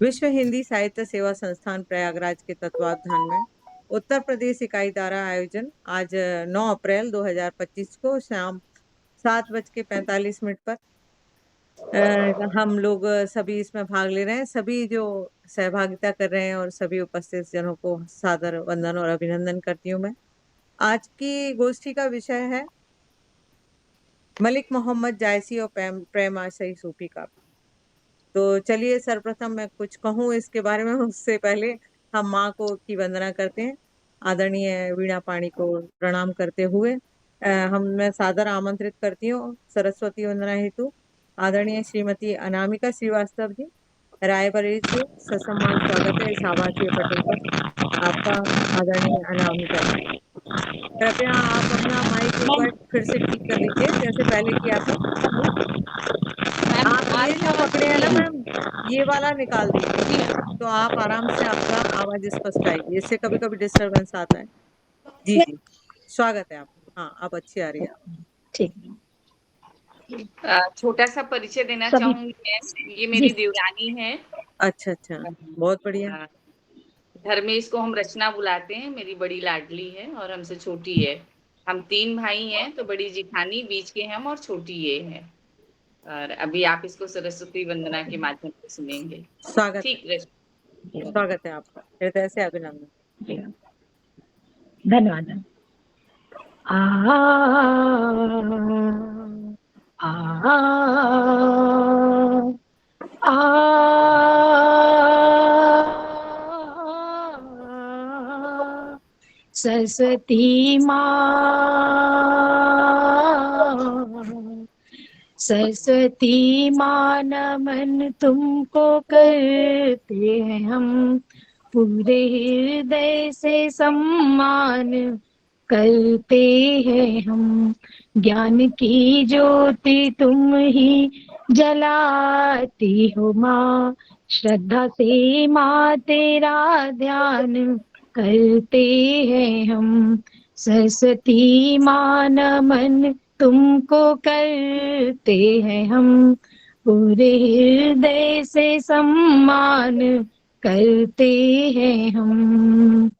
विश्व हिंदी साहित्य सेवा संस्थान प्रयागराज के तत्वावधान में उत्तर प्रदेश इकाई द्वारा आयोजन आज 9 अप्रैल 2025 को शाम 7:45 पर हम लोग सभी इसमें भाग ले रहे हैं। सभी जो सहभागिता कर रहे हैं और सभी उपस्थित जनों को सादर वंदन और अभिनंदन करती हूँ मैं। आज की गोष्ठी का विषय है मलिक मोहम्मद जायसी और प्रेम आशई सूफी का। तो चलिए सर्वप्रथम मैं कुछ कहूँ इसके बारे में, उससे पहले हम माँ को की वंदना करते हैं। आदरणीय वीणा पाणी को प्रणाम करते हुए मैं सादर आमंत्रित करती हूँ सरस्वती वंदना हेतु आदरणीय श्रीमती अनामिका श्रीवास्तव जी, रायबरेली से ससम्मान स्वागत है इस आभासीय पटल पर आपका। आदरणीय अनामिका जी, कृपया आप अपना माइक एक बार फिर से ठीक कर लीजिए जैसे पहले किया था। आप ये जो पकड़े हैं ना मैम, ये वाला निकाल दीजिए तो आप आराम से, आपका आवाज स्पष्ट आएगी। इससे कभी कभी डिस्टरबेंस आता है। जी जी, स्वागत है आप। हाँ, अब अच्छी आ रही है। ठीक। छोटा सा परिचय देना चाहूंगी मैं। ये मेरी देवरानी है। अच्छा अच्छा, बहुत बढ़िया। धर्मेश को हम रचना बुलाते हैं। मेरी बड़ी लाडली है और हमसे छोटी है। हम 3 भाई हैं, तो बड़ी जिठानी, बीच के हम और छोटी ये है। और अभी आप इसको सरस्वती वंदना के माध्यम से सुनेंगे। स्वागत ठीक, स्वागत है आपका, हृदय से अभिनंदन। धन्यवाद। सरस्वती माँ, सरस्वती माँ नमन तुमको करते हैं हम, पूरे हृदय से सम्मान करते हैं हम। ज्ञान की ज्योति तुम ही जलाती हो माँ, श्रद्धा से माँ तेरा ध्यान करते हैं हम। सरस्वती माँ नमन तुमको करते हैं हम, पूरे हृदय से सम्मान करते हैं हम।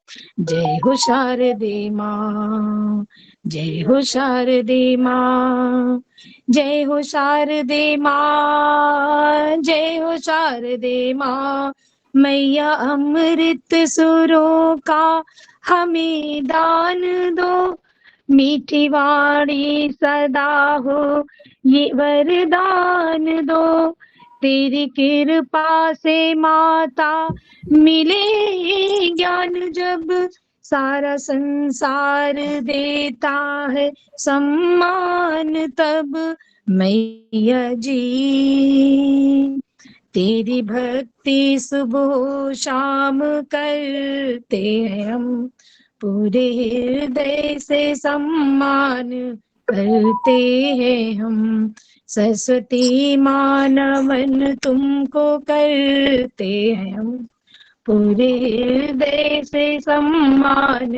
जय हो शारदे माँ, जय हो शारदे माँ, जय हो शारदे माँ, जय हो शारदे माँ। मैया अमृत सुरों का हमें दान दो, मीठी वाणी सदा हो ये वरदान दो। तेरी कृपा से माता मिले ज्ञान जब, सारा संसार देता है सम्मान तब। मैया जी तेरी भक्ति सुबह शाम करते हैं हम, पूरे हृदय से सम्मान करते हैं हम। सरस्वती माँ नमन तुमको करते हैं हम, पूरे हृदय से सम्मान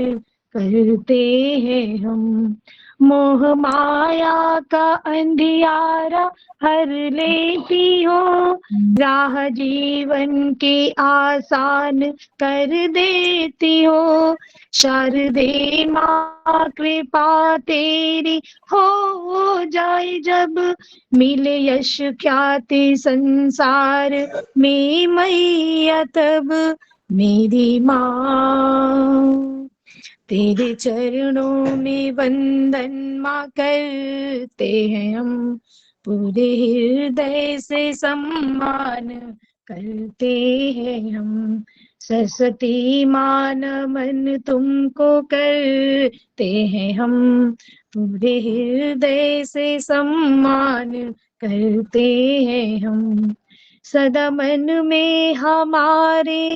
करते हैं हम। मोह माया का अंधियारा हर लेती हो, राह जीवन की आसान कर देती हो। शारदे माँ कृपा तेरी हो जाए जब, मिले यश ख्याति संसार में मैया तब। मेरी माँ तेरे चरणों में वंदन माँ करते हैं हम, पूरे हृदय से सम्मान करते हैं हम। सरस्वती माँ नमन तुमको करते हैं हम, पूरे हृदय से सम्मान करते हैं हम। सदा मन में हमारे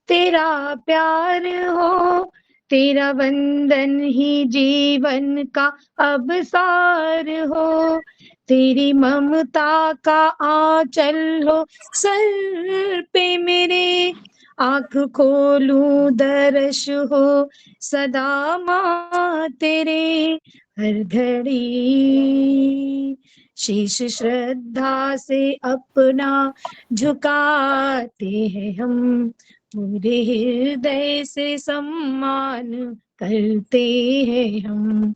तेरा प्यार हो, तेरा वंदन ही जीवन का अवसार हो। तेरी ममता का आंचल हो सर पे मेरे, आँख खोलूं दर्श हो सदा माँ तेरे। हर घड़ी शीश श्रद्धा से अपना झुकाते हैं हम, पूरे हृदय से सम्मान करते हैं हम।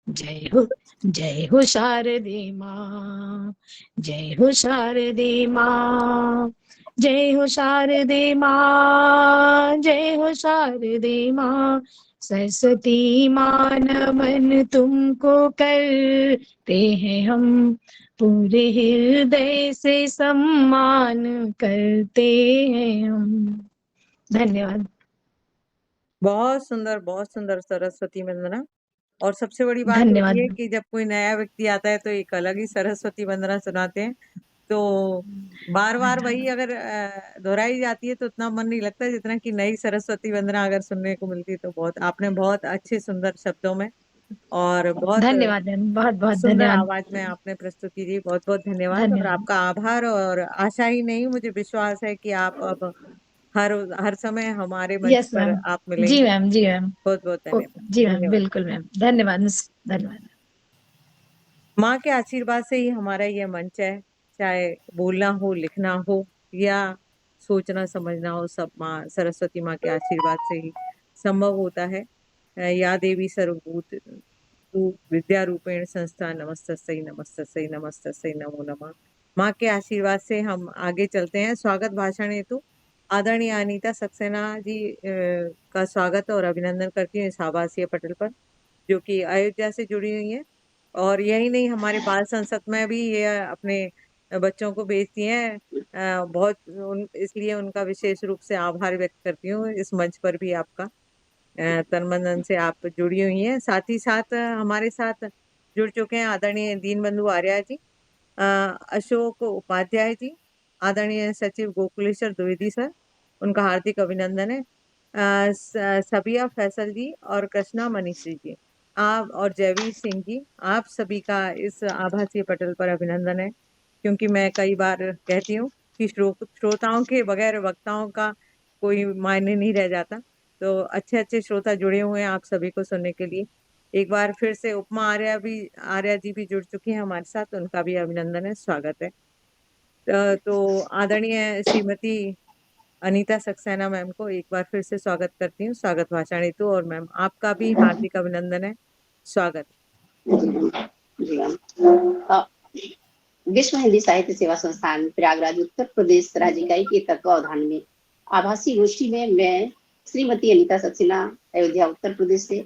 जय हो शारदे माँ, जय हो शारदे माँ, जय हो शारदे माँ, जय हो शारदे माँ। सरस्वती माँ नमन तुमको करते हैं हम, पूरे हृदय से सम्मान करते हैं हम। धन्यवाद। बहुत सुंदर सरस्वती वंदना। और सबसे बड़ी बात होती है धन्यवाद। कि जब कोई नया व्यक्ति आता है तो एक अलग ही सरस्वती वंदना सुनाते हैं। तो बार-बार वही अगर दोहराई जाती है तो उतना मन नहीं लगता जितना कि नई सरस्वती वंदना अगर सुनने को मिलती है तो बहुत आपने बहुत अच्छे सुंदर शब्दों में और बहुत धन्यवाद मैम, बहुत बहुत सुंदर धन्यवाद। आवाज में आपने प्रस्तुति दी। बहुत-बहुत धन्यवाद और धन्यवाद। आपका आभार और आशा ही नहीं मुझे विश्वास है कि आप अब हर हर समय हमारे मंच यस पर मैम। आप जी मिलेंगे। मैम, जी मैम। बहुत-बहुत धन्यवाद। जी मैम, धन्यवाद। बिल्कुल मैम। धन्यवाद मिस, धन्यवाद। माँ के आशीर्वाद से ही हमारा ये मंच है, चाहे बोलना हो, लिखना हो या सोचना समझना हो, सब माँ सरस्वती माँ के आशीर्वाद से ही संभव होता है। या देवी सर्वभूत विद्या रूपेण संस्था नमस्तस्यै नमस्तस्यै नमस्तस्यै नमो नमः। माँ के आशीर्वाद से हम आगे चलते हैं। स्वागत भाषण हेतु आदरणीय अनीता सक्सेना जी का स्वागत और अभिनंदन करती हूँ इस आभासीय पटल पर, जो कि अयोध्या से जुड़ी हुई है। और यही नहीं, हमारे बाल संसद में भी ये अपने बच्चों को भेजती हैं। बहुत इसलिए उनका विशेष रूप से आभार व्यक्त करती हूँ। इस मंच पर भी आपका तन मन धन से आप जुड़ी हुई हैं। साथ ही साथ हमारे साथ जुड़ चुके हैं आदरणीय दीनबंधु आर्या जी, अशोक उपाध्याय जी, आदरणीय सचिव गोकुलेश्वर द्विवेदी सर, उनका हार्दिक अभिनंदन है। सबिया फैसल जी और कृष्णा मनीषी जी, आप और जयवीर सिंह जी, आप सभी का इस आभासीय पटल पर अभिनंदन है, क्योंकि मैं कई बार कहती हूँ कि श्रोताओं के बगैर वक्ताओं का कोई मायने नहीं रह जाता। तो अच्छे-अच्छे श्रोता जुड़े हुए हैं आप सभी को सुनने के लिए। एक बार फिर से उपमा आर्या जी भी जुड़ चुकी हैं हमारे साथ, उनका भी अभिनंदन है, स्वागत है। तो आदरणीय श्रीमती अनीता सक्सेना मैम को एक बार फिर से स्वागत करती हूँ स्वागत भाषण हेतु, और मैम आपका भी हार्दिक अभिनंदन है, स्वागत। जी मैम। विश्व हिंदी साहित्य सेवा संस्थान प्रयागराज उत्तर प्रदेश राज्य इकाई के तत्वावधान में आभासी गोष्ठी में मैं श्रीमती अनीता सक्सेना अयोध्या उत्तर प्रदेश से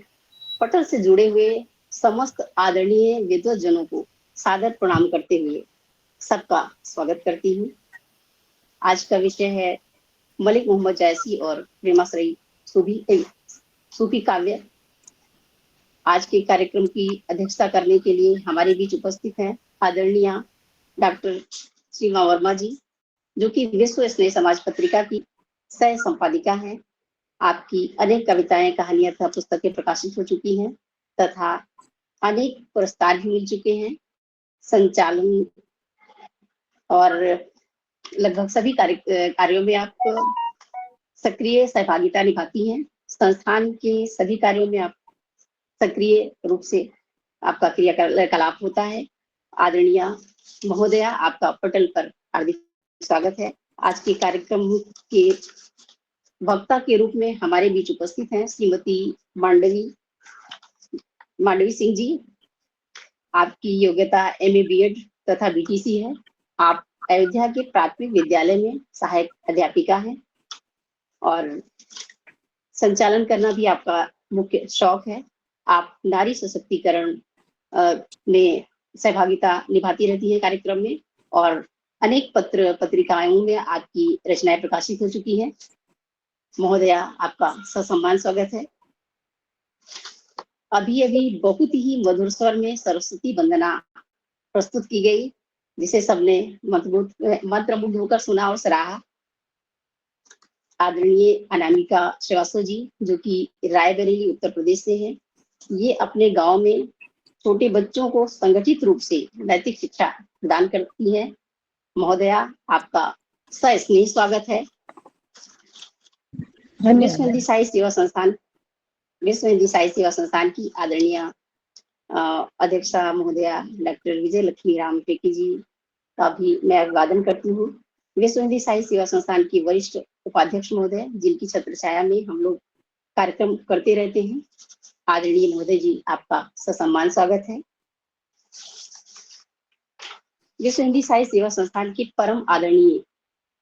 पटल से जुड़े हुए समस्त आदरणीय विद्वजनों को सादर प्रणाम करते हुए सबका स्वागत करती हूँ। आज का विषय है मलिक मोहम्मद जायसी और प्रेमाश्रयी सूफी काव्य। आज के कार्यक्रम की अध्यक्षता करने के लिए हमारे बीच उपस्थित हैं आदरणीय डॉक्टर सीमा वर्मा जी, जो कि विश्व स्नेह समाज पत्रिका की सह संपादिका हैं। आपकी अनेक कविताएं, कहानियां तथा पुस्तकें प्रकाशित हो चुकी हैं तथा अनेक पुरस्कार भी मिल चुके हैं। संचालन और लगभग सभी कार्यों में आप सक्रिय सहभागिता निभाती हैं। संस्थान के सभी कार्यों में आप सक्रिय रूप से आपका क्रियाकलाप होता है। आदरणीय महोदया, आपका पटल पर हार्दिक स्वागत है। आज के कार्यक्रम के वक्ता के रूप में हमारे बीच उपस्थित हैं श्रीमती मांडवी सिंह जी। आपकी योग्यता MA BEd तथा BTC है। आप अयोध्या के प्राथमिक विद्यालय में सहायक अध्यापिका हैं और संचालन करना भी आपका मुख्य शौक है। आप नारी सशक्तिकरण में सहभागिता निभाती रहती है कार्यक्रम में, और अनेक पत्रिकाओं में आपकी रचनाएं प्रकाशित हो चुकी हैं। महोदया, आपका ससम्मान स्वागत है। अभी बहुत ही मधुर स्वर में सरस्वती वंदना प्रस्तुत की गई, जिसे सबने मंत्रमुग्ध होकर सुना और सराहा। आदरणीय अनामिका श्रीवास्तव जी, जो कि रायबरेली उत्तर प्रदेश से हैं, ये अपने गांव में छोटे बच्चों को संगठित रूप से नैतिक शिक्षा प्रदान करती हैं। महोदया, आपका सस्नेह स्वागत है। विश्व हिंदी साहित्य सेवा संस्थान की आदरणीय अध्यक्षा महोदया डॉक्टर विजय लक्ष्मी राम टेकी जी का भी मैं अभिवादन करती हूँ। विश्व हिंदी साहित्य सेवा संस्थान की वरिष्ठ उपाध्यक्ष महोदय, जिनकी छत्र छाया में हम लोग कार्यक्रम करते रहते हैं, आदरणीय महोदय जी, आपका ससम्मान स्वागत है। विश्व हिंदी साहित्य सेवा संस्थान के परम आदरणीय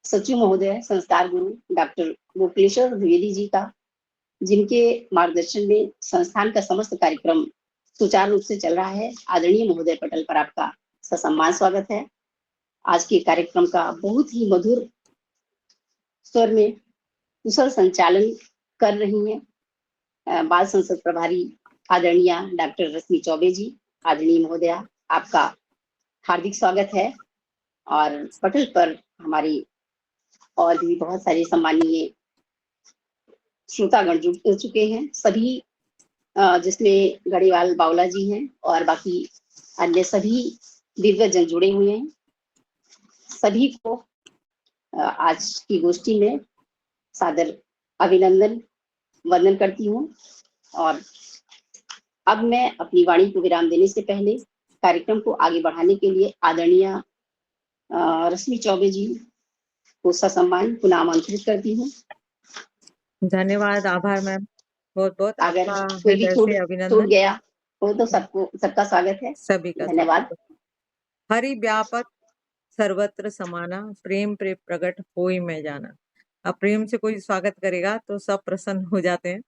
सचिव महोदय, संस्कार गुरु डॉक्टर गोकुलेश्वर द्विवेदी जी का, जिनके मार्गदर्शन में संस्थान का समस्त कार्यक्रम सुचारू रूप से चल रहा है, आदरणीय महोदय पटल पर आपका ससम्मान स्वागत है। आज के कार्यक्रम का बहुत ही मधुर स्वर में कुशल संचालन कर रही हैं बाल संसद प्रभारी आदरणीय डॉक्टर रश्मि चौबे जी। आदरणीय महोदया, आपका हार्दिक स्वागत है। और पटल पर हमारी और भी बहुत सारे सम्मानीय श्रोतागण जुड़ चुके हैं, सभी जिसमें गढ़ीवाल बावला जी हैं और बाकी अन्य सभी दिग्गज जन जुड़े हुए हैं। सभी को आज की गोष्ठी में सादर अभिनंदन वंदन करती हूँ। और अब मैं अपनी वाणी को विराम देने से पहले कार्यक्रम को आगे बढ़ाने के लिए आदरणीय रश्मि चौबे जी को ससम्मान पुनः आमंत्रित करती हूँ। धन्यवाद, आभार मैम, बहुत बहुत अगर आपका कोई भी हृदय छूट से छूट अभिनंदन। गया हो तो सबका स्वागत है। सभी का धन्यवाद। हरि व्यापक सर्वत्र समाना, प्रेम प्रेम प्रकट होई मैं जाना। अब प्रेम से कोई स्वागत करेगा तो सब प्रसन्न हो जाते हैं।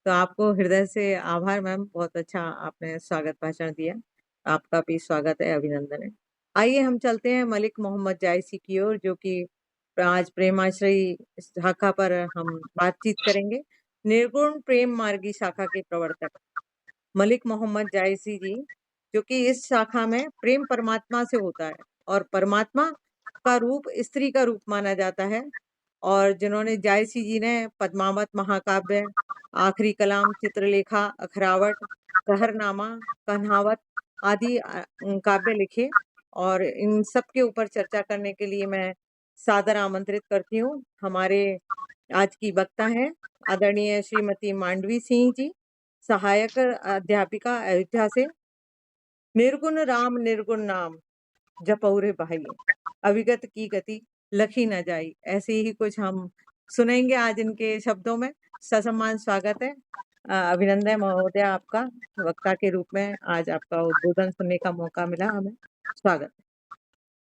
तो आपको हृदय से आभार मैम, बहुत अच्छा आपने स्वागत भाषण दिया, आपका भी स्वागत है, अभिनंदन है। आइए हम चलते हैं मलिक मोहम्मद जायसी की ओर, जो कि आज प्रेमाश्रयी शाखा पर हम बातचीत करेंगे। निर्गुण प्रेम मार्गी शाखा के प्रवर्तक मलिक मोहम्मद जायसी जी, जो कि इस शाखा में प्रेम परमात्मा से होता है और परमात्मा का रूप स्त्री का रूप माना जाता है, और जिन्होंने जायसी जी ने पद्मावत महाकाव्य, आखिरी कलाम, चित्रलेखा, अखरावट, कहरनामा, कन्हावत आदि काव्य लिखे। और इन सब के ऊपर चर्चा करने के लिए मैं सादर आमंत्रित करती हूँ हमारे आज की वक्ता हैं आदरणीय श्रीमती मांडवी सिंह जी, सहायक अध्यापिका, अयोध्या से। निर्गुण राम निर्गुण नाम जपौरे भाई, अविगत की गति लखी न जाई, ऐसे ही कुछ हम सुनेंगे आज इनके शब्दों में। ससम्मान स्वागत है, अभिनंदन महोदय, आपका वक्ता के रूप में आज आपका उद्बोधन सुनने का मौका मिला हमें। स्वागत।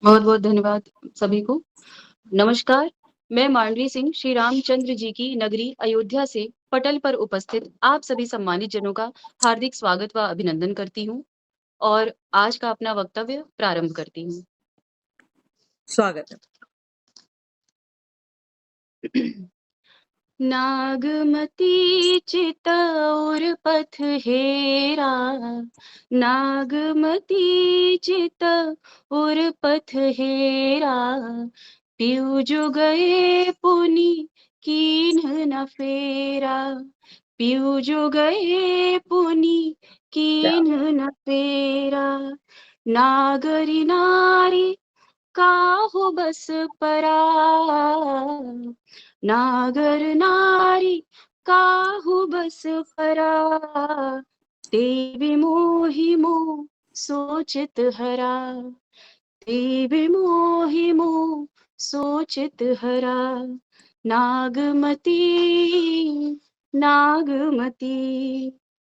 बहुत बहुत धन्यवाद सभी को। नमस्कार, मैं मांडवी सिंह श्री रामचंद्र जी की नगरी अयोध्या से पटल पर उपस्थित आप सभी सम्मानित जनों का हार्दिक स्वागत व अभिनंदन करती हूँ और आज का अपना वक्तव्य प्रारंभ करती हूँ। स्वागत है। नागमती चितौर पथ हेरा, नागमती चितौर पथ हेरा, पियु जो गए पुनि कीन्ह न फेरा, पियु जो गए पुनि कीन्ह न फेरा, नागरी नारी काहु बस परा, नागर नारी काहु बस परा, ते विमोहि मोह सोचित हरा, ते विमोहि मोह सोचित हरा, नागमती नागमती,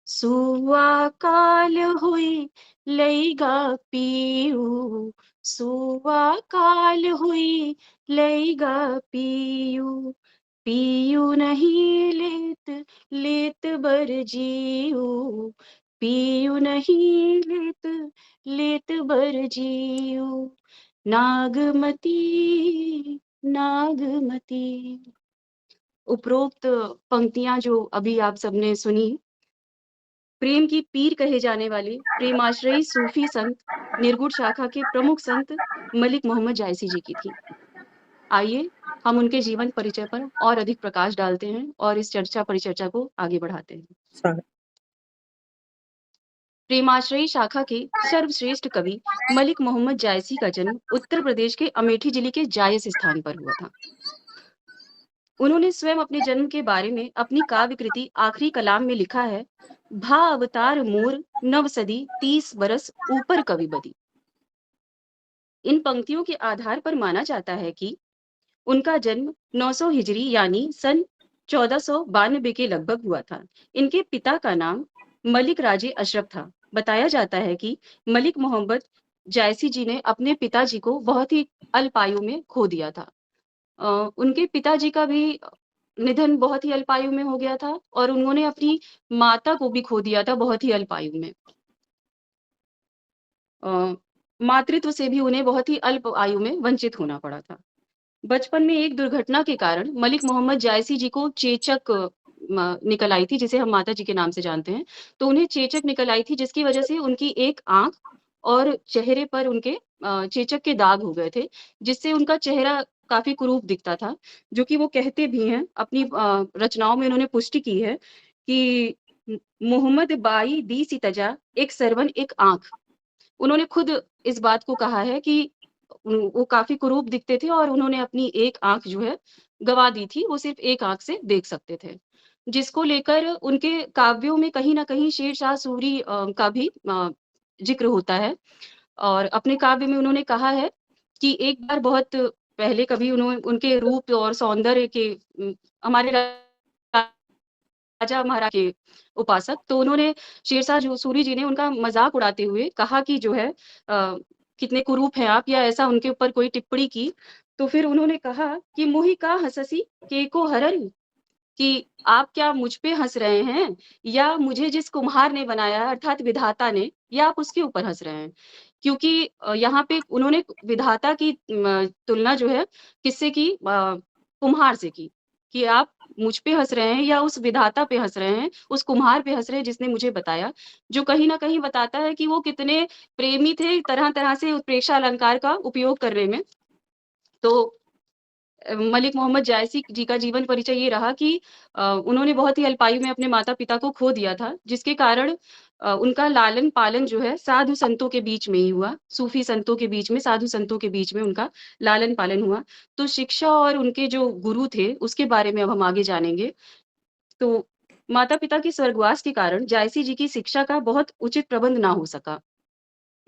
सुआ काल हुई लैगा पियु, सुआ काल हुई लैगा पियु, पियु नहीं लेत लेत बर जियु, पियु नहीं लेत लेत बर जियु, नागमती नागमती। उपरोक्त पंक्तियां जो अभी आप सबने सुनी, प्रेम की पीर कहे जाने वाले प्रेमाश्रयी सूफी संत निर्गुण शाखा के प्रमुख संत मलिक मोहम्मद जायसी जी की थी। आइए हम उनके जीवन परिचय पर और अधिक प्रकाश डालते हैं और इस चर्चा परिचर्चा को आगे बढ़ाते हैं। प्रेमाश्रयी शाखा के सर्वश्रेष्ठ कवि मलिक मोहम्मद जायसी का जन्म उत्तर प्रदेश के अमेठी जिले के जायस स्थान पर हुआ था। उन्होंने स्वयं अपने जन्म के बारे में अपनी काव्य कृति आखिरी कलाम में लिखा है, भा अवतार मोर नव सदी 30 बरस ऊपर कवि बदी। इन पंक्तियों के आधार पर माना जाता है कि उनका जन्म 900 हिजरी यानी सन 1492 के लगभग हुआ था। इनके पिता का नाम मलिक राजे अशरफ था। बताया जाता है कि मलिक मोहम्मद जायसी जी ने अपने पिताजी को बहुत ही अल्प आयु में खो दिया था। उनके पिताजी का भी निधन बहुत ही अल्प आयु में हो गया था और उन्होंने अपनी माता को भी खो दिया था बहुत ही अल्प आयु में। मातृत्व से भी उन्हें बहुत ही अल्प आयु में वंचित होना पड़ा था। बचपन में एक दुर्घटना के कारण मलिक मोहम्मद जायसी जी को चेचक निकल आई थी, जिसे हम माता जी के नाम से जानते हैं। तो उन्हें चेचक निकल आई थी, जिसकी वजह से उनकी एक आंख और चेहरे पर उनके चेचक के दाग हो गए थे, जिससे उनका चेहरा काफी कुरूप दिखता था। जो कि वो कहते भी हैं, अपनी रचनाओं में उन्होंने पुष्टि की है कि मोहम्मद बाई दी सी तजा एक सरवन एक आंख। उन्होंने खुद इस बात को कहा है कि वो काफी कुरूप दिखते थे और उन्होंने अपनी एक आंख जो है गवा दी थी, वो सिर्फ एक आंख से देख सकते थे। जिसको लेकर उनके काव्यों में कहीं ना कहीं शेरशाह सूरी का भी जिक्र होता है। और अपने काव्य में उन्होंने कहा है कि एक बार बहुत पहले कभी उन्होंने उनके रूप और सौंदर्य के हमारे राजा महाराज के उपासक, तो उन्होंने शेरशाह सूरी जी ने उनका मजाक उड़ाते हुए कहा कि जो है कितने कुरूप हैं आप, या ऐसा उनके ऊपर कोई टिप्पणी की। तो फिर उन्होंने कहा कि मोही का हंससी के को हरन, कि आप क्या मुझ पे हंस रहे हैं या मुझे जिस कुम्हार ने बनाया अर्थात विधाता ने, या आप उसके ऊपर हंस रहे हैं। क्योंकि यहाँ पे उन्होंने विधाता की तुलना जो है किससे की, कुम्हार से की, कि आप मुझ पे हंस रहे हैं या उस विधाता पे हंस रहे हैं, उस कुम्हार पे हंस रहे हैं जिसने मुझे बताया। जो कहीं ना कहीं बताता है कि वो कितने प्रेमी थे तरह तरह से उत्प्रेक्षा अलंकार का उपयोग करने में। तो मलिक मोहम्मद जायसी जी का जीवन परिचय ये रहा कि उन्होंने बहुत ही अल्पायु में अपने माता पिता को खो दिया था, जिसके कारण उनका लालन पालन जो है साधु संतों के बीच में ही हुआ। सूफी संतों के बीच में, साधु संतों के बीच में उनका लालन पालन हुआ। तो शिक्षा और उनके जो गुरु थे उसके बारे में अब हम आगे जानेंगे। तो माता पिता के स्वर्गवास के कारण जायसी जी की शिक्षा का बहुत उचित प्रबंध ना हो सका।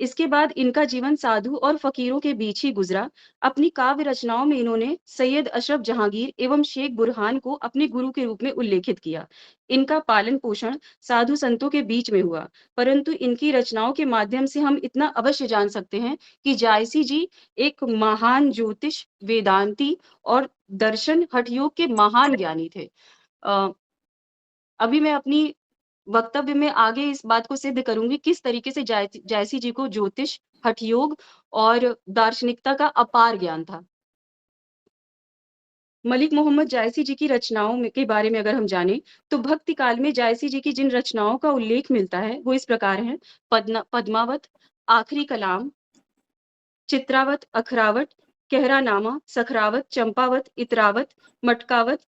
इसके बाद इनका जीवन साधु और फकीरों के बीच ही गुजरा। अपनी काव्य रचनाओं में इन्होंने सैयद अशरफ जहांगीर एवं शेख बुरहान को अपने गुरु के रूप में उल्लेखित किया। इनका पालन पोषण साधु संतों के बीच में हुआ, परंतु इनकी रचनाओं के माध्यम से हम इतना अवश्य जान सकते हैं कि जायसी जी एक महान ज्योतिष, वेदांती और दर्शन हठयोग के महान ज्ञानी थे। अभी मैं अपनी वक्तव्य में आगे इस बात को सिद्ध करूंगी किस तरीके से जायसी जी को ज्योतिष, हठयोग और दार्शनिकता का अपार ज्ञान था। मलिक मोहम्मद जायसी जी की रचनाओं के बारे में अगर हम जानें तो भक्ति काल में जायसी जी की जिन रचनाओं का उल्लेख मिलता है वो इस प्रकार है: पद्मावत, आखिरी कलाम, चित्रावत, अखरावत, कहरानामा, सखरावत, चंपावत, इतरावत, मटकावत,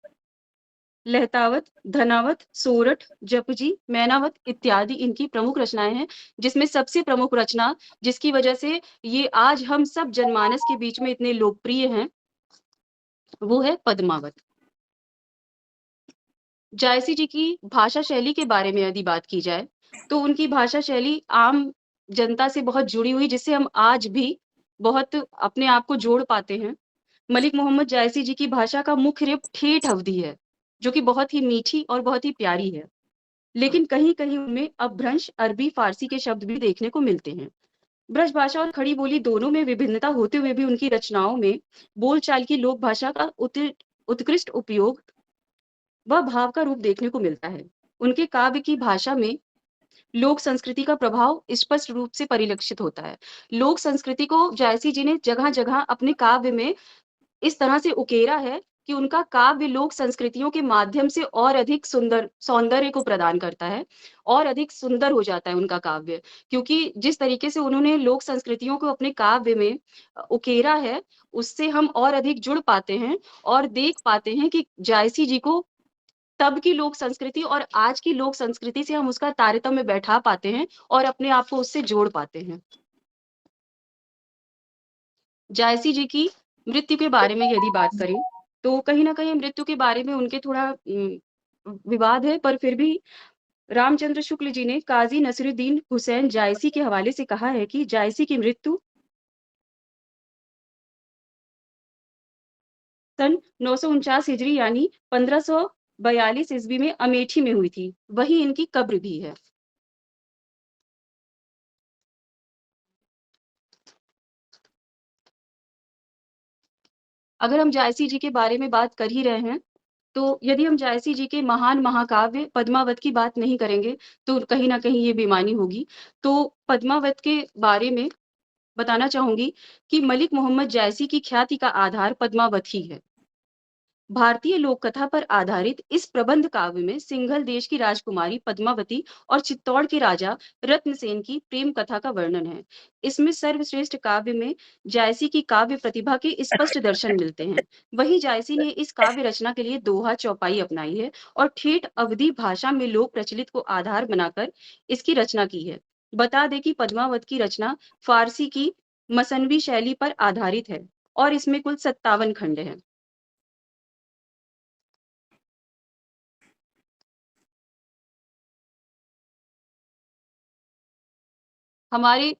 लहतावत, धनावत, सोरठ, जपजी, मैनावत इत्यादि इनकी प्रमुख रचनाएं हैं। जिसमें सबसे प्रमुख रचना, जिसकी वजह से ये आज हम सब जनमानस के बीच में इतने लोकप्रिय हैं, वो है पद्मावत। जायसी जी की भाषा शैली के बारे में यदि बात की जाए तो उनकी भाषा शैली आम जनता से बहुत जुड़ी हुई, जिससे हम आज भी बहुत अपने आप को जोड़ पाते हैं। मलिक मोहम्मद जायसी जी की भाषा का मुख्य रूप ठेठ अवधी है, जो कि बहुत ही मीठी और बहुत ही प्यारी है। लेकिन कहीं कहीं उनमें अपभ्रंश अरबी फारसी के शब्द भी देखने को मिलते हैं। ब्रज भाषा और खड़ी बोली दोनों में विभिन्नता होते हुए भी उनकी रचनाओं में बोलचाल की लोक भाषा का उत्कृष्ट उपयोग व भाव का रूप देखने को मिलता है। उनके काव्य की भाषा में लोक संस्कृति का प्रभाव स्पष्ट रूप से परिलक्षित होता है। लोक संस्कृति को जायसी जी ने जगह जगह अपने काव्य में इस तरह से उकेरा है कि उनका काव्य लोक संस्कृतियों के माध्यम से और अधिक सुंदर सौंदर्य को प्रदान करता है और अधिक सुंदर हो जाता है उनका काव्य। क्योंकि जिस तरीके से उन्होंने लोक संस्कृतियों को अपने काव्य में उकेरा है, उससे हम और अधिक जुड़ पाते हैं और देख पाते हैं कि जायसी जी को तब की लोक संस्कृति और आज की लोक संस्कृति से हम उसका तारतम्य बैठा पाते हैं और अपने आप को उससे जोड़ पाते हैं। जायसी जी की मृत्यु के बारे में यदि बात करें तो कहीं न कहीं मृत्यु के बारे में उनके थोड़ा विवाद है, पर फिर भी रामचंद्र शुक्ल जी ने काज़ी नसीरुद्दीन हुसैन जायसी के हवाले से कहा है कि जायसी की मृत्यु सन 949 हिजरी यानी 1542 ईस्वी में अमेठी में हुई थी। वहीं इनकी कब्र भी है। अगर हम जायसी जी के बारे में बात कर ही रहे हैं, तो यदि हम जायसी जी के महान महाकाव्य पद्मावत की बात नहीं करेंगे, तो कहीं न कहीं ये बेईमानी होगी। तो पद्मावत के बारे में बताना चाहूँगी कि मलिक मोहम्मद जायसी की ख्याति का आधार पद्मावत ही है। भारतीय लोक कथा पर आधारित इस प्रबंध काव्य में सिंघल देश की राजकुमारी पद्मावती और चित्तौड़ के राजा रत्नसेन की प्रेम कथा का वर्णन है। इसमें सर्वश्रेष्ठ काव्य में जायसी की काव्य प्रतिभा के स्पष्ट दर्शन मिलते हैं। वहीं जायसी ने इस काव्य रचना के लिए दोहा चौपाई अपनाई है और ठेठ अवधी भाषा में लोक प्रचलित को आधार बनाकर इसकी रचना की है। बता दें कि पद्मावत की रचना फारसी की मसनवी शैली पर आधारित है और इसमें कुल 57 खंड हैं। हमारे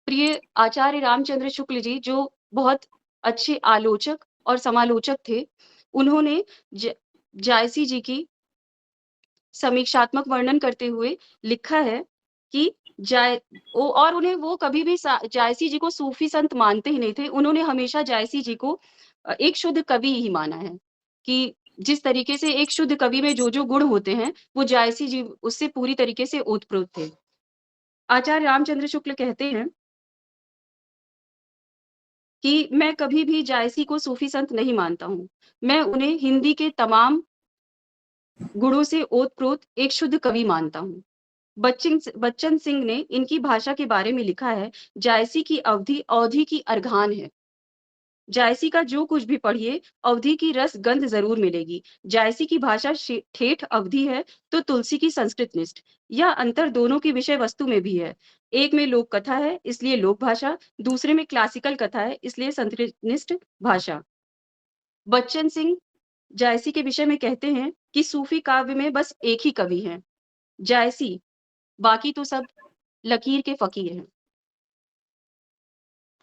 प्रिय आचार्य रामचंद्र शुक्ल जी, जो बहुत अच्छे आलोचक और समालोचक थे, उन्होंने जायसी जी की समीक्षात्मक वर्णन करते हुए लिखा है कि और उन्हें वो कभी भी जायसी जी को सूफी संत मानते ही नहीं थे। उन्होंने हमेशा जायसी जी को एक शुद्ध कवि ही माना है कि जिस तरीके से एक शुद्ध कवि में जो गुण होते हैं, वो जायसी जी उससे पूरी तरीके से ओतप्रोत थे। आचार्य रामचंद्र शुक्ल कहते हैं कि मैं कभी भी जायसी को सूफी संत नहीं मानता हूँ। मैं उन्हें हिंदी के तमाम गुणों से ओतप्रोत एक शुद्ध कवि मानता हूँ। बच्चन सिंह ने इनकी भाषा के बारे में लिखा है, जायसी की अवधि अवधि की अर्घान है। जायसी का जो कुछ भी पढ़िए, अवधि की रस गंध जरूर मिलेगी। जायसी की भाषा ठेठ अवधि है तो तुलसी की संस्कृत निष्ठ। यह अंतर दोनों की विषय वस्तु में भी है। एक में लोक कथा है इसलिए लोक भाषा, दूसरे में क्लासिकल कथा है इसलिए संस्कृत निष्ठ भाषा। बच्चन सिंह जायसी के विषय में कहते हैं कि सूफी काव्य में बस एक ही कवि है, जायसी, बाकी तो सब लकीर के फकीर हैं।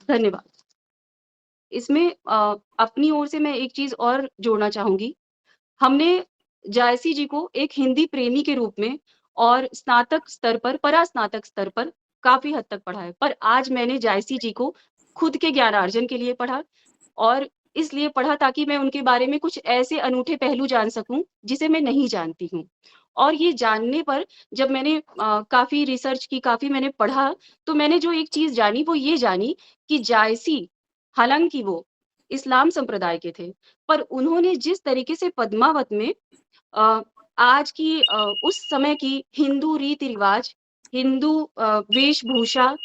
धन्यवाद। इसमें अपनी ओर से मैं एक चीज और जोड़ना चाहूंगी। हमने जायसी जी को एक हिंदी प्रेमी के रूप में और स्नातक स्तर पर, परास्नातक स्तर पर काफी हद तक पढ़ा है, पर आज मैंने जायसी जी को खुद के ज्ञानार्जन के लिए पढ़ा और इसलिए पढ़ा ताकि मैं उनके बारे में कुछ ऐसे अनूठे पहलू जान सकूं जिसे मैं नहीं जानती हूँ। और ये जानने पर जब मैंने काफी रिसर्च की, काफी मैंने पढ़ा, तो मैंने जो एक चीज जानी वो ये जानी कि जायसी, हालांकि वो इस्लाम संप्रदाय के थे, पर उन्होंने जिस तरीके से पद्मावत में अ, आज की उस समय की हिंदू रीति रिवाज, हिंदू वेशभूषा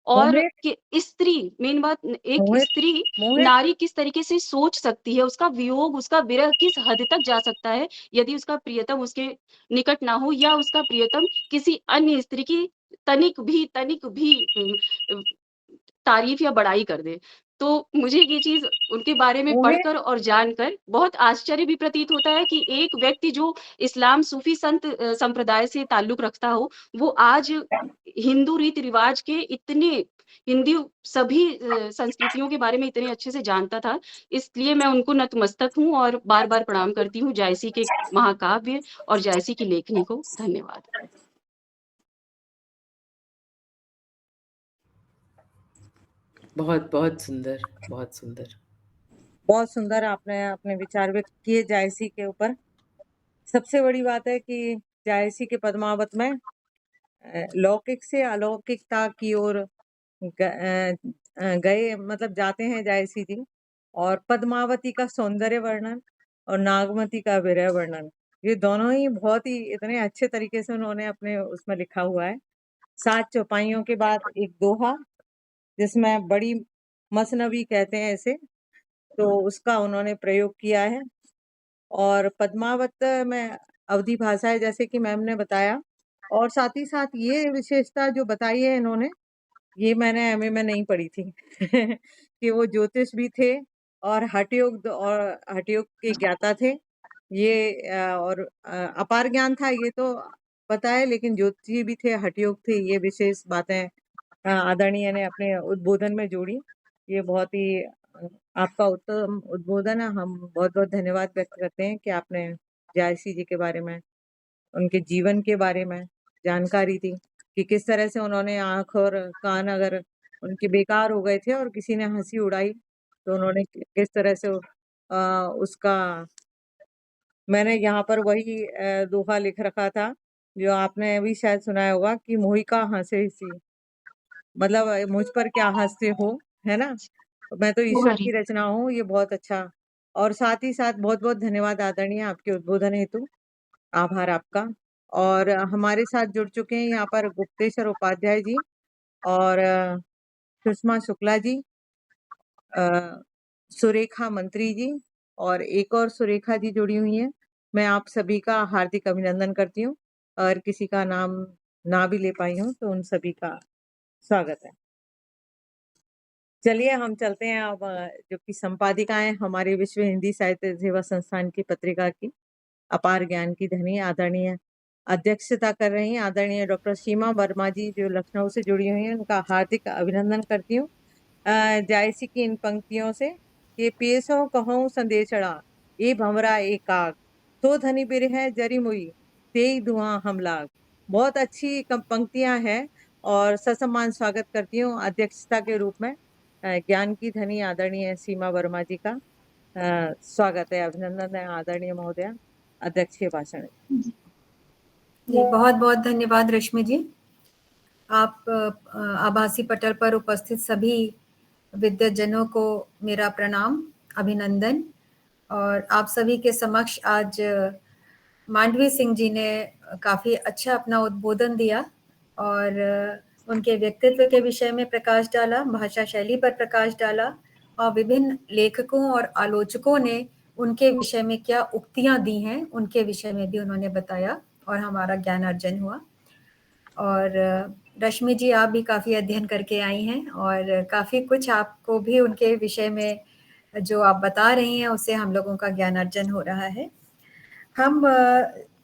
और मोहित कि स्त्री, मेन बात, एक मोहित स्त्री, मोहित नारी किस तरीके से सोच सकती है, उसका वियोग, उसका विरह किस हद तक जा सकता है यदि उसका प्रियतम उसके निकट ना हो या उसका प्रियतम किसी अन्य स्त्री की तनिक भी तारीफ या बड़ाई कर दे। तो मुझे ये चीज उनके बारे में मोहित पढ़कर और जानकर बहुत आश्चर्य भी प्रतीत होता है कि एक व्यक्ति जो इस्लाम सूफी संत संप्रदाय से ताल्लुक रखता हो, वो आज हिंदू रीति रिवाज के इतने, हिंदू सभी संस्कृतियों के बारे में इतने अच्छे से जानता था। इसलिए मैं उनको नतमस्तक हूँ और बार बार प्रणाम करती हूँ जायसी के महाकाव्य और जायसी की लेखनी को। धन्यवाद। बहुत बहुत सुंदर, बहुत सुंदर। बहुत सुंदर आपने अपने विचार व्यक्त किए जायसी के ऊपर। सबसे बड़ी बात है कि जायसी के पद्मावत में लौकिक से अलौकिकता की ओर गए, मतलब जाते हैं जायसी जी, और पद्मावती का सौंदर्य वर्णन और नागमती का विरह वर्णन, ये दोनों ही बहुत ही इतने अच्छे तरीके से उन्होंने अपने उसमें लिखा हुआ है। 7 चौपाइयों के बाद एक दोहा, जिसमें बड़ी मसनवी कहते हैं इसे, तो उसका उन्होंने प्रयोग किया है। और पद्मावत में अवधी भाषा है, जैसे कि मैम ने बताया, और साथ ही साथ ये विशेषता जो बताई है इन्होंने, ये मैंने एमए में नहीं पढ़ी थी कि वो ज्योतिष भी थे और हठ योग के ज्ञाता थे ये। और अपार ज्ञान था ये तो पता है, लेकिन ज्योतिषी भी थे, हठ योग थे, ये विशेष बातें आदरणीय ने अपने उद्बोधन में जोड़ी। ये बहुत ही आपका उत्तम उद्बोधन है। हम बहुत बहुत धन्यवाद व्यक्त करते हैं कि आपने जायसी जी के बारे में, उनके जीवन के बारे में जानकारी दी कि किस तरह से उन्होंने आंख और कान अगर उनके बेकार हो गए थे और किसी ने हंसी उड़ाई तो उन्होंने किस तरह से उसका, मैंने यहाँ पर वही दोहा लिख रखा था जो आपने भी शायद सुना होगा कि मोहिका हंसे सी, मतलब मुझ पर क्या हंसते हो, है ना। मैं तो ईश्वर की रचना हूँ, ये बहुत अच्छा। और साथ ही साथ बहुत बहुत धन्यवाद आदरणीय आपके उद्बोधन हेतु, आभार आपका। और हमारे साथ जुड़ चुके हैं यहाँ पर गुप्तेश्वर उपाध्याय जी और सुषमा शुक्ला जी, सुरेखा मंत्री जी और एक और सुरेखा जी जुड़ी हुई हैं। मैं आप सभी का हार्दिक अभिनंदन करती हूँ और किसी का नाम ना भी ले पाई हूँ तो उन सभी का स्वागत है। चलिए हम चलते हैं अब जो कि संपादिका है हमारे विश्व हिंदी साहित्य सेवा संस्थान की पत्रिका की, अपार ज्ञान की धनी, आदरणीय अध्यक्षता कर रही हैं आदरणीय डॉक्टर सीमा वर्मा जी जो लखनऊ से जुड़ी हुई हैं, उनका हार्दिक अभिनंदन करती हूँ। जायसी की इन पंक्तियों से कि पेशों कहूँ संदेशड़ा ए भमरा एकाग तो धनी बिरह जरी मुई तेई धुआं हम लाग। बहुत अच्छी पंक्तियां हैं और ससम्मान स्वागत करती हूँ अध्यक्षता के रूप में ज्ञान की धनी आदरणीय सीमा वर्मा जी का स्वागत है, अभिनंदन है आदरणीय महोदया। अध्यक्ष के भाषण। जी बहुत बहुत धन्यवाद रश्मि जी। आप आभासी पटल पर उपस्थित सभी विद्वज्जनों को मेरा प्रणाम, अभिनंदन। और आप सभी के समक्ष आज मांडवी सिंह जी ने काफ़ी अच्छा अपना उद्बोधन दिया और उनके व्यक्तित्व के विषय में प्रकाश डाला, भाषा शैली पर प्रकाश डाला और विभिन्न लेखकों और आलोचकों ने उनके विषय में क्या उक्तियां दी हैं उनके विषय में भी उन्होंने बताया और हमारा ज्ञान अर्जन हुआ। और रश्मि जी आप भी काफ़ी अध्ययन करके आई हैं और काफ़ी कुछ आपको भी उनके विषय में जो आप बता रही हैं उससे हम लोगों का ज्ञान अर्जन हो रहा है। हम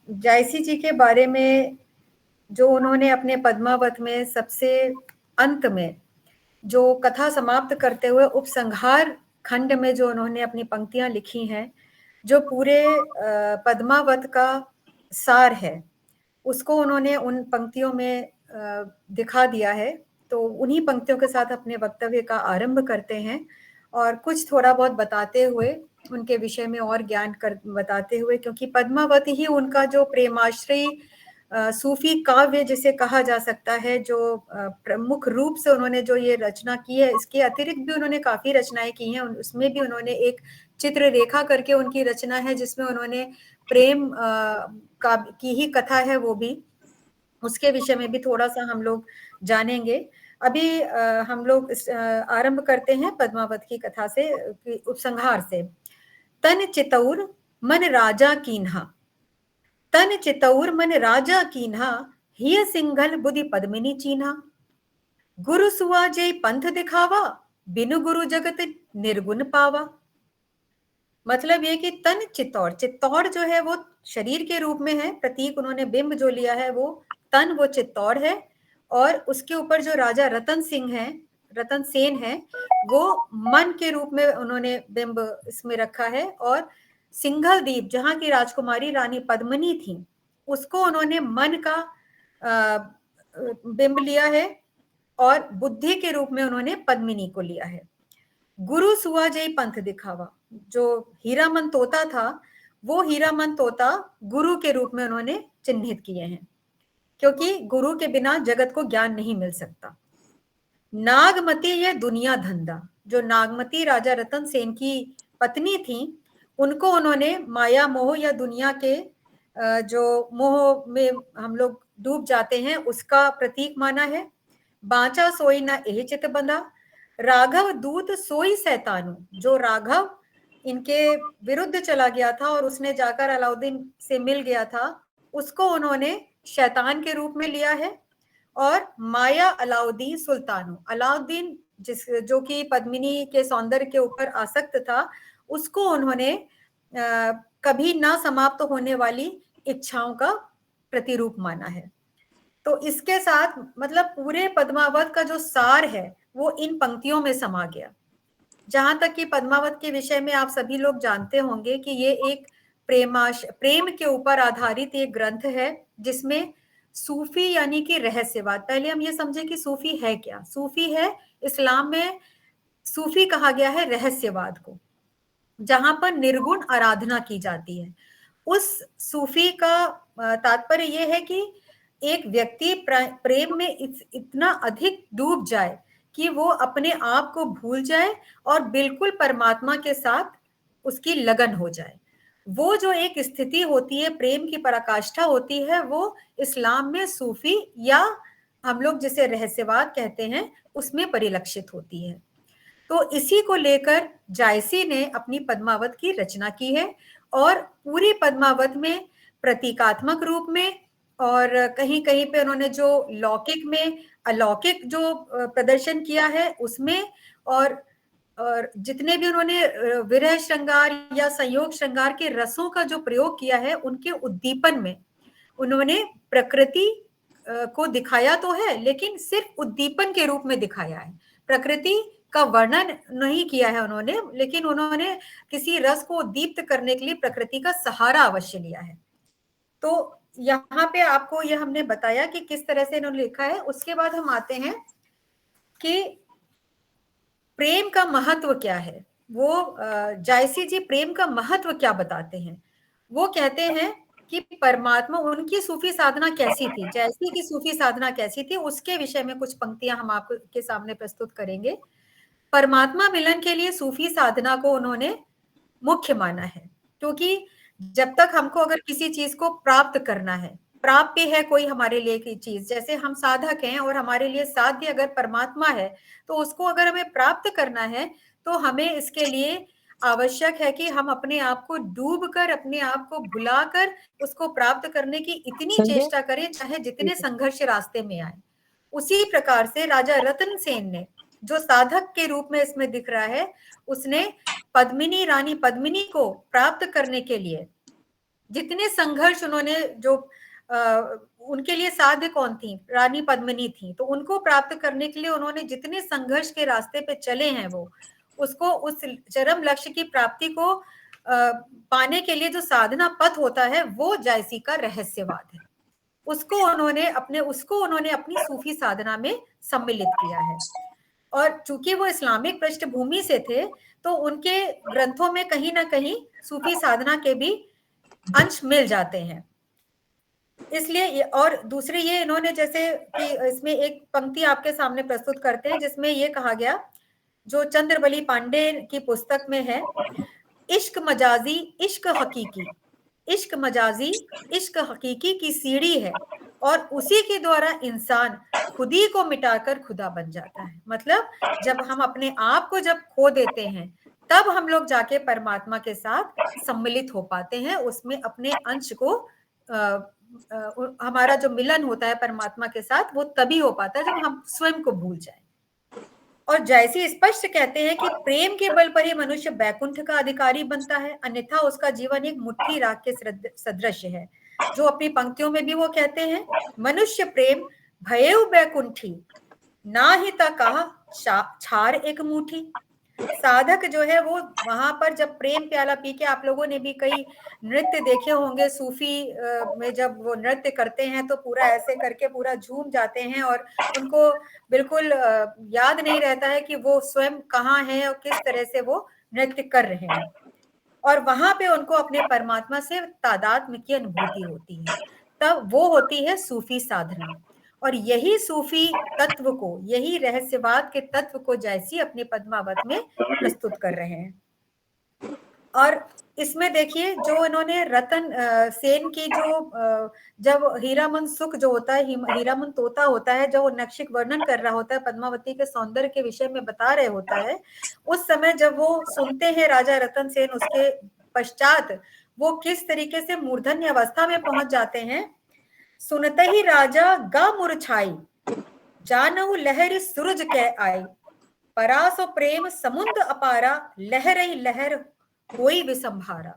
जायसी जी के बारे में जो उन्होंने अपने पद्मावत में सबसे अंत में जो कथा समाप्त करते हुए उपसंहार खंड में जो उन्होंने अपनी पंक्तियां लिखी हैं, जो पूरे पद्मावत का सार है उसको उन्होंने उन पंक्तियों में दिखा दिया है। तो उन्हीं पंक्तियों के साथ अपने वक्तव्य का आरंभ करते हैं और कुछ थोड़ा बहुत बताते हुए उनके विषय में और ज्ञान कर बताते हुए, क्योंकि पद्मावत ही उनका जो प्रेमाश्रयी सूफी काव्य जिसे कहा जा सकता है, जो प्रमुख रूप से उन्होंने जो ये रचना की है, इसके अतिरिक्त भी उन्होंने काफी रचनाएं की हैं। उसमें भी उन्होंने एक चित्र रेखा करके उनकी रचना है जिसमें उन्होंने प्रेम का की ही कथा है, वो भी उसके विषय में भी थोड़ा सा हम लोग जानेंगे। अभी हम लोग आरंभ करते हैं पद्मावत की कथा से, उपसंहार से। तन चितौर मन राजा कीन्हा, तन चितौर मन राजा कीन्हा, हिय सिंघल बुद्धि पद्मिनी चीन्हा। गुरु सुआ जय पंथ दिखावा, बिनु गुरु जगत निर्गुण पावा। मतलब ये कि तन चित्तौड़, चित्तौड़ जो है वो शरीर के रूप में है, प्रतीक उन्होंने बिंब जो लिया है वो तन वो चित्तौड़ है, और उसके ऊपर जो राजा रतन सिंह है, रतन सेन है, वो मन के रूप में उन्होंने बिंब इसमें रखा है। और सिंघल द्वीप जहां की राजकुमारी रानी पद्मिनी थी उसको उन्होंने मन का बिंब लिया है और बुद्धि के रूप में उन्होंने पद्मिनी को लिया है। गुरु सुआ जय पंथ दिखावा, जो हीरामन तोता था वो हीरामन तोता गुरु के रूप में उन्होंने चिन्हित किए हैं, क्योंकि गुरु के बिना जगत को ज्ञान नहीं मिल सकता। नागमती ये दुनिया धंधा, जो नागमती राजा रतन सेन की पत्नी थी उनको उन्होंने माया मोह या दुनिया के जो मोह में हम लोग डूब जाते हैं उसका प्रतीक माना है। बांचा सोई ना एह चित बंधा, राघव दूत सोई सैतानु, जो राघव इनके विरुद्ध चला गया था और उसने जाकर अलाउद्दीन से मिल गया था, उसको उन्होंने शैतान के रूप में लिया है। और माया अलाउद्दीन सुल्तानु, अलाउद्दीन जो कि पद्मिनी के सौंदर्य के ऊपर आसक्त था, उसको उन्होंने कभी ना समाप्त होने वाली इच्छाओं का प्रतिरूप माना है। तो इसके साथ मतलब पूरे पद्मावत का जो सार है वो इन पंक्तियों में समा गया। जहां तक कि पद्मावत के विषय में आप सभी लोग जानते होंगे कि ये एक प्रेम के ऊपर आधारित एक ग्रंथ है, जिसमें सूफी यानी कि रहस्यवाद, पहले हम ये समझे कि सूफी है क्या। सूफी है, इस्लाम में सूफी कहा गया है रहस्यवाद को, जहां पर निर्गुण आराधना की जाती है। उस सूफी का तात्पर्य यह है कि एक व्यक्ति प्रेम में इतना अधिक डूब जाए कि वो अपने आप को भूल जाए और बिल्कुल परमात्मा के साथ उसकी लगन हो जाए। वो जो एक स्थिति होती है, प्रेम की पराकाष्ठा होती है, वो इस्लाम में सूफी या हम लोग जिसे रहस्यवाद कहते हैं उसमें परिलक्षित होती है। तो इसी को लेकर जायसी ने अपनी पद्मावत की रचना की है, और पूरी पद्मावत में प्रतीकात्मक रूप में और कहीं कहीं पे उन्होंने जो लौकिक में अलौकिक जो प्रदर्शन किया है उसमें, और जितने भी उन्होंने विरह श्रृंगार या संयोग श्रृंगार के रसों का जो प्रयोग किया है, उनके उद्दीपन में उन्होंने प्रकृति को दिखाया तो है, लेकिन सिर्फ उद्दीपन के रूप में दिखाया है। प्रकृति का वर्णन नहीं किया है उन्होंने, लेकिन उन्होंने किसी रस को उद्दीप्त करने के लिए प्रकृति का सहारा अवश्य लिया है। तो यहाँ पे आपको यह हमने बताया कि किस तरह से इन्होंने लिखा है। उसके बाद हम आते हैं कि प्रेम का महत्व क्या है। वो जायसी जी प्रेम का महत्व क्या बताते हैं। वो कहते हैं कि परमात्मा, उनकी सूफी साधना कैसी थी, जायसी की सूफी साधना कैसी थी, उसके विषय में कुछ पंक्तियां हम आपके सामने प्रस्तुत करेंगे। परमात्मा मिलन के लिए सूफी साधना को उन्होंने मुख्य माना है, क्योंकि जब तक हमको अगर किसी चीज को प्राप्त करना है, प्राप्य है कोई हमारे लिए की चीज, जैसे हम साधक हैं और हमारे लिए साध्य अगर परमात्मा है, तो उसको अगर हमें प्राप्त करना है तो हमें इसके लिए आवश्यक है कि हम अपने आप को डूब कर, अपने आप को भुलाकर उसको प्राप्त करने की इतनी चेष्टा करें, चाहे जितने संघर्ष रास्ते में आए। उसी प्रकार से राजा रतन सेन ने, जो साधक के रूप में इसमें दिख रहा है, उसने पद्मिनी, रानी पद्मिनी को प्राप्त करने के लिए जितने संघर्ष उन्होंने, जो उनके लिए साध्य कौन थी, रानी पद्मिनी थी, तो उनको प्राप्त करने के लिए उन्होंने जितने संघर्ष के रास्ते पे चले हैं, वो उसको, उस चरम लक्ष्य की प्राप्ति को पाने के लिए जो साधना पथ होता है, वो जायसी का रहस्यवाद है। उसको उन्होंने अपनी सूफी साधना में सम्मिलित किया है। और चूंकि वो इस्लामिक पृष्ठभूमि से थे, तो उनके ग्रंथों में कहीं ना कहीं सूफी साधना के भी अंश मिल जाते हैं। इसलिए, और दूसरी ये इन्होंने, जैसे कि इसमें एक पंक्ति आपके सामने प्रस्तुत करते हैं जिसमें ये कहा गया, जो चंद्रबली पांडे की पुस्तक में है, इश्क मजाजी इश्क हकीकी, इश्क मजाजी इश्क हकीकी की सीढ़ी है, और उसी के द्वारा इंसान खुदी को मिटाकर खुदा बन जाता है। मतलब जब हम अपने आप को जब खो देते हैं, तब हम लोग जाके परमात्मा के साथ सम्मिलित हो पाते हैं, उसमें अपने अंश को हमारा जो मिलन होता है परमात्मा के साथ, वो तभी हो पाता है जब हम स्वयं को भूल जाएं। और जैसे स्पष्ट कहते हैं कि प्रेम के बल पर ही मनुष्य बैकुंठ का अधिकारी बनता है, अन्यथा उसका जीवन एक मुट्ठी राख के सदृश है। जो अपनी पंक्तियों में भी वो कहते हैं, मनुष्य प्रेम भयेउ बैकुंठी, ना ही ता कहा छार एक मुट्ठी। साधक जो है वो वहां पर जब प्रेम प्याला पी के, आप लोगों ने भी कई नृत्य देखे होंगे सूफी में, जब वो नृत्य करते हैं तो पूरा ऐसे करके पूरा झूम जाते हैं, और उनको बिल्कुल याद नहीं रहता है कि वो स्वयं कहाँ हैं और किस तरह से वो नृत्य कर रहे हैं, और वहां पे उनको अपने परमात्मा से तादात्म्य की अनुभूति होती है। तब वो होती है सूफी साधना। और यही सूफी तत्व को, यही रहस्यवाद के तत्व को जायसी अपने पद्मावत में प्रस्तुत कर रहे हैं। और इसमें देखिए, जो इन्होंने रतन सेन की जो जब हीरामन सुख जो होता है, हीरामन तोता होता है, जब वो नक्षिक वर्णन कर रहा होता है, पद्मावती के सौंदर्य के विषय में बता रहे होता है, उस समय जब वो सुनते हैं राजा रतन सेन, उसके पश्चात वो किस तरीके से मूर्धन्य अवस्था में पहुंच जाते हैं। सुनते ही राजा गा मुरछाई, जानहु लहरी सूरज के आई, परासो प्रेम समुद्र अपारा, लहरई लहर कोई विसंभारा।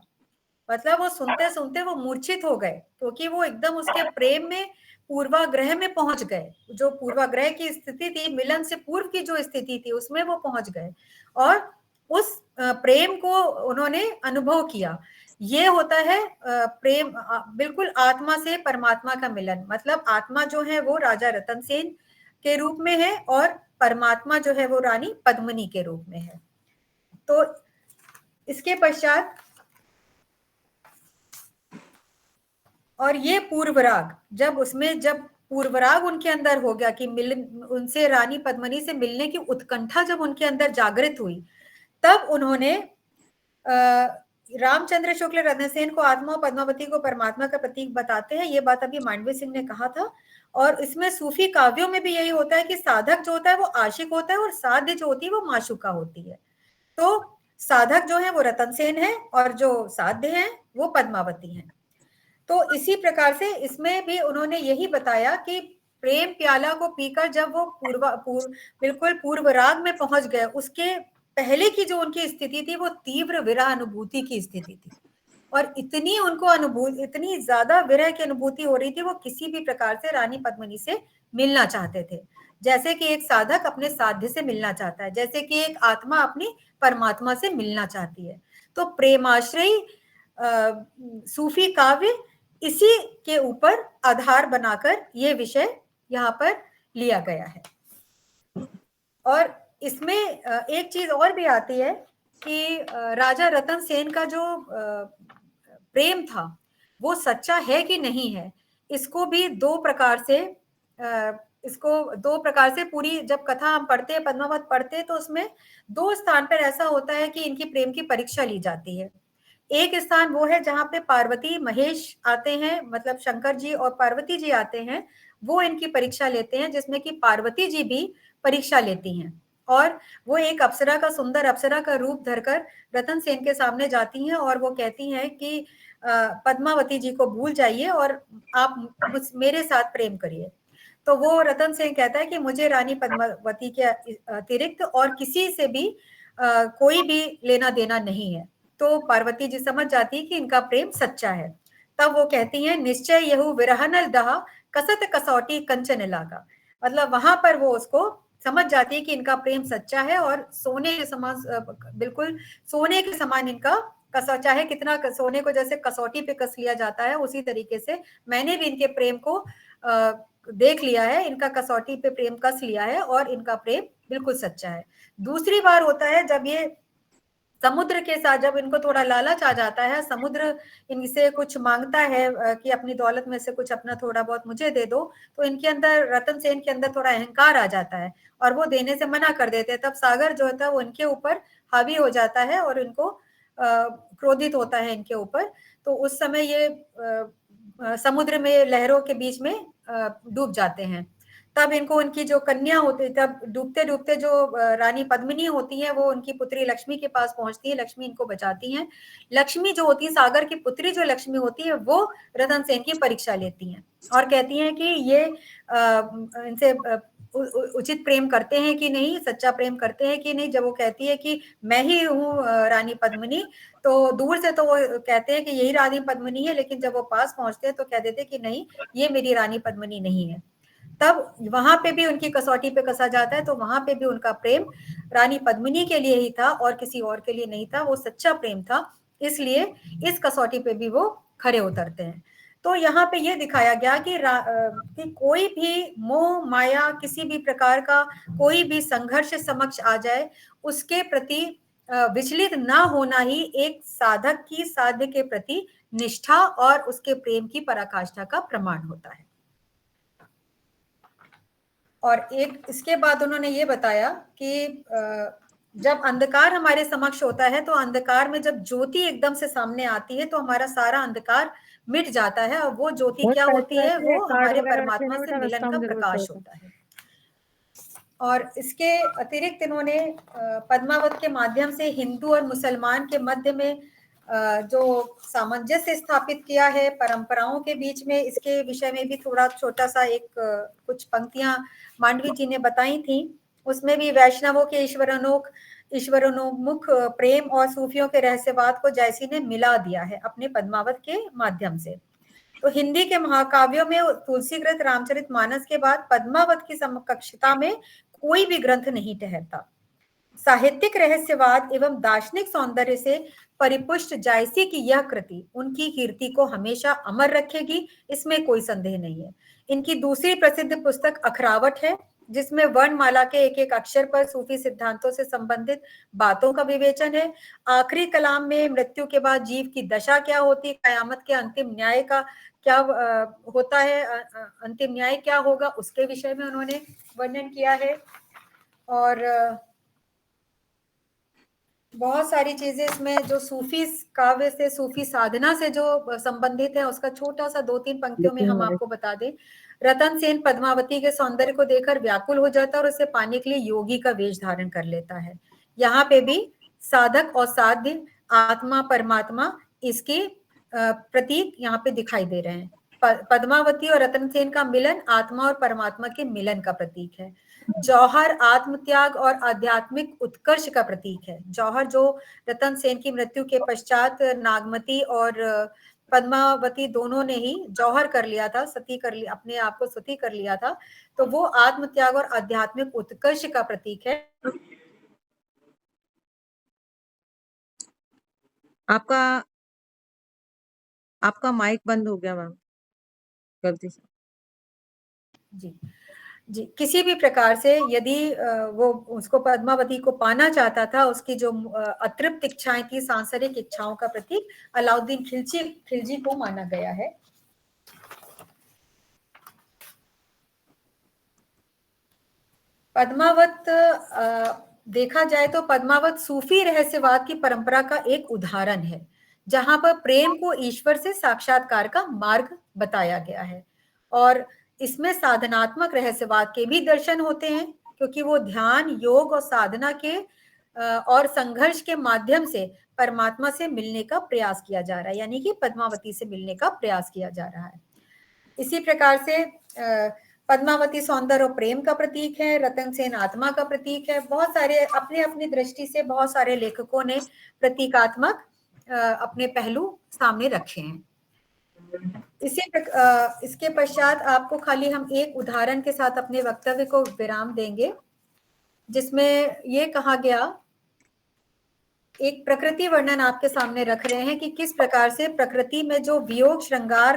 मतलब वो सुनते सुनते वो मूर्छित हो गए, क्योंकि वो एकदम उसके प्रेम में पूर्वाग्रह में पहुंच गए। जो पूर्वाग्रह की स्थिति थी, मिलन से पूर्व की जो स्थिति थी, उसमें वो पहुंच गए और उस प्रेम को उन्होंने अनुभव किया। ये होता है प्रेम, बिल्कुल आत्मा से परमात्मा का मिलन। मतलब आत्मा जो है वो राजा रतन सेन के रूप में है और परमात्मा जो है वो रानी पद्मिनी के रूप में है। तो इसके पश्चात और ये पूर्वराग, जब पूर्वराग उनके अंदर हो गया कि उनसे रानी पद्मिनी से मिलने की उत्कंठा जब उनके अंदर जागृत हुई, तब उन्होंने रामचंद्र शुक्ल रत्नसेन को आत्मा और पद्मावती को परमात्मा का प्रतीक बताते हैं। ये बात अभी मांडवी सिंह ने कहा था। और इसमें सूफी काव्यों में भी यही होता है कि साधक जो होता है वो आशिक होता है और साध्य जो होती है वो माशुका होती है। तो साधक जो है वो रतन सेन है और जो साध्य है वो पद्मावती है। तो इसी प्रकार से इसमें भी उन्होंने यही बताया कि प्रेम प्याला को पीकर जब वो बिल्कुल पूर्व राग में पहुंच गए, उसके पहले की जो उनकी स्थिति थी वो तीव्र विरह अनुभूति की स्थिति थी। और इतनी उनको इतनी ज्यादा विरह की अनुभूति हो रही थी, वो किसी भी प्रकार से रानी पद्मिनी से मिलना चाहते थे। जैसे कि एक साधक अपने साध्य से मिलना चाहता है, जैसे कि एक आत्मा अपनी परमात्मा से मिलना चाहती है। तो प्रेमाश्रयी सूफी काव्य इसी के ऊपर आधार बनाकर ये विषय यहाँ पर लिया गया है। और इसमें एक चीज और भी आती है कि राजा रतन सेन का जो प्रेम था वो सच्चा है कि नहीं है, इसको भी दो प्रकार से पूरी जब कथा हम पढ़ते हैं, पद्मावत पढ़ते हैं, तो उसमें दो स्थान पर ऐसा होता है कि इनकी प्रेम की परीक्षा ली जाती है। एक स्थान वो है जहाँ पे पार्वती महेश आते हैं, मतलब शंकर जी और पार्वती जी आते हैं, वो इनकी परीक्षा लेते हैं, जिसमें कि पार्वती जी भी परीक्षा लेती हैं और वो एक अप्सरा का, सुंदर अप्सरा का रूप धरकर रतन सेन के सामने जाती हैं और वो कहती हैं कि पद्मावती जी को भूल जाइए और आप मेरे साथ प्रेम करिए। तो वो रतन सेन कहता है कि मुझे रानी पद्मावती के अतिरिक्त और किसी से भी कोई भी लेना देना नहीं है। तो पार्वती जी समझ जाती है कि इनका प्रेम सच्चा है। तब वो कहती हैं, निश्चय यहु विरहनल दहा, कसत कसौटी कंचन लागा। मतलब वहां पर वो उसको समझ जाती है कि इनका प्रेम सच्चा है और सोने के समान, बिल्कुल सोने के समान इनका चाहे कितना सोने को जैसे कसौटी पे कस लिया जाता है, उसी तरीके से मैंने भी इनके प्रेम को देख लिया है, इनका कसौटी पे प्रेम कस लिया है और इनका प्रेम बिल्कुल सच्चा है। दूसरी बार होता है जब ये समुद्र के साथ, जब इनको थोड़ा लालच आ जाता है, समुद्र इनसे कुछ मांगता है कि अपनी दौलत में से कुछ अपना थोड़ा बहुत मुझे दे दो, तो इनके अंदर, रतन सेन के अंदर थोड़ा अहंकार आ जाता है और वो देने से मना कर देते हैं। तब सागर जो होता है वो इनके ऊपर हावी हो जाता है और इनको क्रोधित होता है इनके ऊपर। तो उस समय ये समुद्र में लहरों के बीच में डूब जाते हैं। तब इनको उनकी जो कन्या होती, तब डूबते डूबते जो रानी पद्मिनी होती है वो उनकी पुत्री लक्ष्मी के पास पहुंचती है, लक्ष्मी इनको बचाती हैं। लक्ष्मी जो होती है, सागर की पुत्री जो लक्ष्मी होती है, वो रतन सेन की परीक्षा लेती हैं और कहती हैं कि ये इनसे उचित प्रेम करते हैं कि नहीं, सच्चा प्रेम करते हैं कि नहीं। जब वो कहती है कि मैं ही हूँ रानी पद्मिनी, तो दूर से तो वो कहते हैं कि यही रानी पद्मिनी है, लेकिन जब वो पास पहुंचते हैं तो कह देते हैं कि नहीं, ये मेरी रानी पद्मिनी नहीं है। तब वहां पे भी उनकी कसौटी पे कसा जाता है। तो वहां पे भी उनका प्रेम रानी पद्मिनी के लिए ही था और किसी और के लिए नहीं था, वो सच्चा प्रेम था, इसलिए इस कसौटी पे भी वो खरे उतरते हैं। तो यहाँ पे ये दिखाया गया कि कोई भी मोह माया, किसी भी प्रकार का कोई भी संघर्ष समक्ष आ जाए, उसके प्रति विचलित ना होना ही एक साधक की साध्य के प्रति निष्ठा और उसके प्रेम की पराकाष्ठा का प्रमाण होता है। और एक इसके बाद उन्होंने ये बताया कि जब अंधकार हमारे समक्ष होता है, तो अंधकार में जब ज्योति एकदम से सामने आती है तो हमारा सारा अंधकार मिट जाता है और वो ज्योति क्या होती है, वो हमारे परमात्मा से मिलन का प्रकाश होता है। और इसके अतिरिक्त इन्होंने पद्मावत के माध्यम से हिंदू और मुसलमान के मध्य में जो सामंजस्य स्थापित किया है परंपराओं के बीच में, इसके विषय में भी थोड़ा छोटा सा एक कुछ पंक्तियां मांडवी जी ने बताई थी उसमें भी वैष्णवों के ईश्वरोन्मुख प्रेम और सूफियों के रहस्यवाद को जायसी ने मिला दिया है अपने पद्मावत के माध्यम से। तो हिंदी के महाकाव्यों में तुलसीकृत रामचरितमानस के बाद पद्मावत की समकक्षता में कोई भी ग्रंथ नहीं ठहरता। साहित्यिक रहस्यवाद एवं दार्शनिक सौंदर्य से परिपुष्ट जायसी की यह कृति उनकी कीर्ति को हमेशा अमर रखेगी, इसमें कोई संदेह नहीं है। इनकी दूसरी प्रसिद्ध पुस्तक अखरावट है, जिसमें वर्णमाला के एक एक अक्षर पर सूफी सिद्धांतों से संबंधित बातों का विवेचन है। आखिरी कलाम में मृत्यु के बाद जीव की दशा क्या होती है, कयामत के अंतिम न्याय का क्या होता है, अंतिम न्याय क्या होगा, उसके विषय में उन्होंने वर्णन किया है। और बहुत सारी चीजें इसमें जो सूफी काव्य से, सूफी साधना से जो संबंधित है, उसका छोटा सा 2-3 पंक्तियों में हम आपको बता दें। रतन सेन पद्मावती के सौंदर्य को देखकर व्याकुल हो जाता है और उसे पाने के लिए योगी का वेश धारण कर लेता है। यहाँ पे भी साधक और साध्य, आत्मा परमात्मा, इसके प्रतीक यहाँ पे दिखाई दे रहे हैं। पद्मावती और रतन सेन का मिलन आत्मा और परमात्मा के मिलन का प्रतीक है। जौहर आत्मत्याग और आध्यात्मिक उत्कर्ष का प्रतीक है। जौहर जो रतन सेन की मृत्यु के पश्चात नागमती और पद्मावती दोनों ने ही जौहर कर लिया था, सती कर लिया, अपने आप को सती कर लिया था, तो वो आत्मत्याग और आध्यात्मिक उत्कर्ष का प्रतीक है। आपका माइक बंद हो गया मैम, गलती से। जी, किसी भी प्रकार से यदि वो उसको पद्मावती को पाना चाहता था, उसकी जो अतृप्त इच्छाएं थी, सांसारिक इच्छाओं का प्रतीक अलाउद्दीन खिलजी को माना गया है। पद्मावत देखा जाए तो पद्मावत सूफी रहस्यवाद की परंपरा का एक उदाहरण है, जहां पर प्रेम को ईश्वर से साक्षात्कार का मार्ग बताया गया है। और इसमें साधनात्मक रहस्यवाद के भी दर्शन होते हैं, क्योंकि वो ध्यान, योग और साधना के और संघर्ष के माध्यम से परमात्मा से मिलने का प्रयास किया जा रहा है, यानी कि पद्मावती से मिलने का प्रयास किया जा रहा है। इसी प्रकार से पद्मावती सौंदर्य और प्रेम का प्रतीक है, रतन सेन आत्मा का प्रतीक है। बहुत सारे अपने अपनी दृष्टि से बहुत सारे लेखकों ने प्रतीकात्मक अपने पहलू सामने रखे हैं। इसके पश्चात आपको खाली हम एक उदाहरण के साथ अपने वक्तव्य को विराम देंगे, जिसमें ये कहा गया, एक प्रकृति वर्णन आपके सामने रख रहे हैं कि किस प्रकार से प्रकृति में जो वियोग श्रृंगार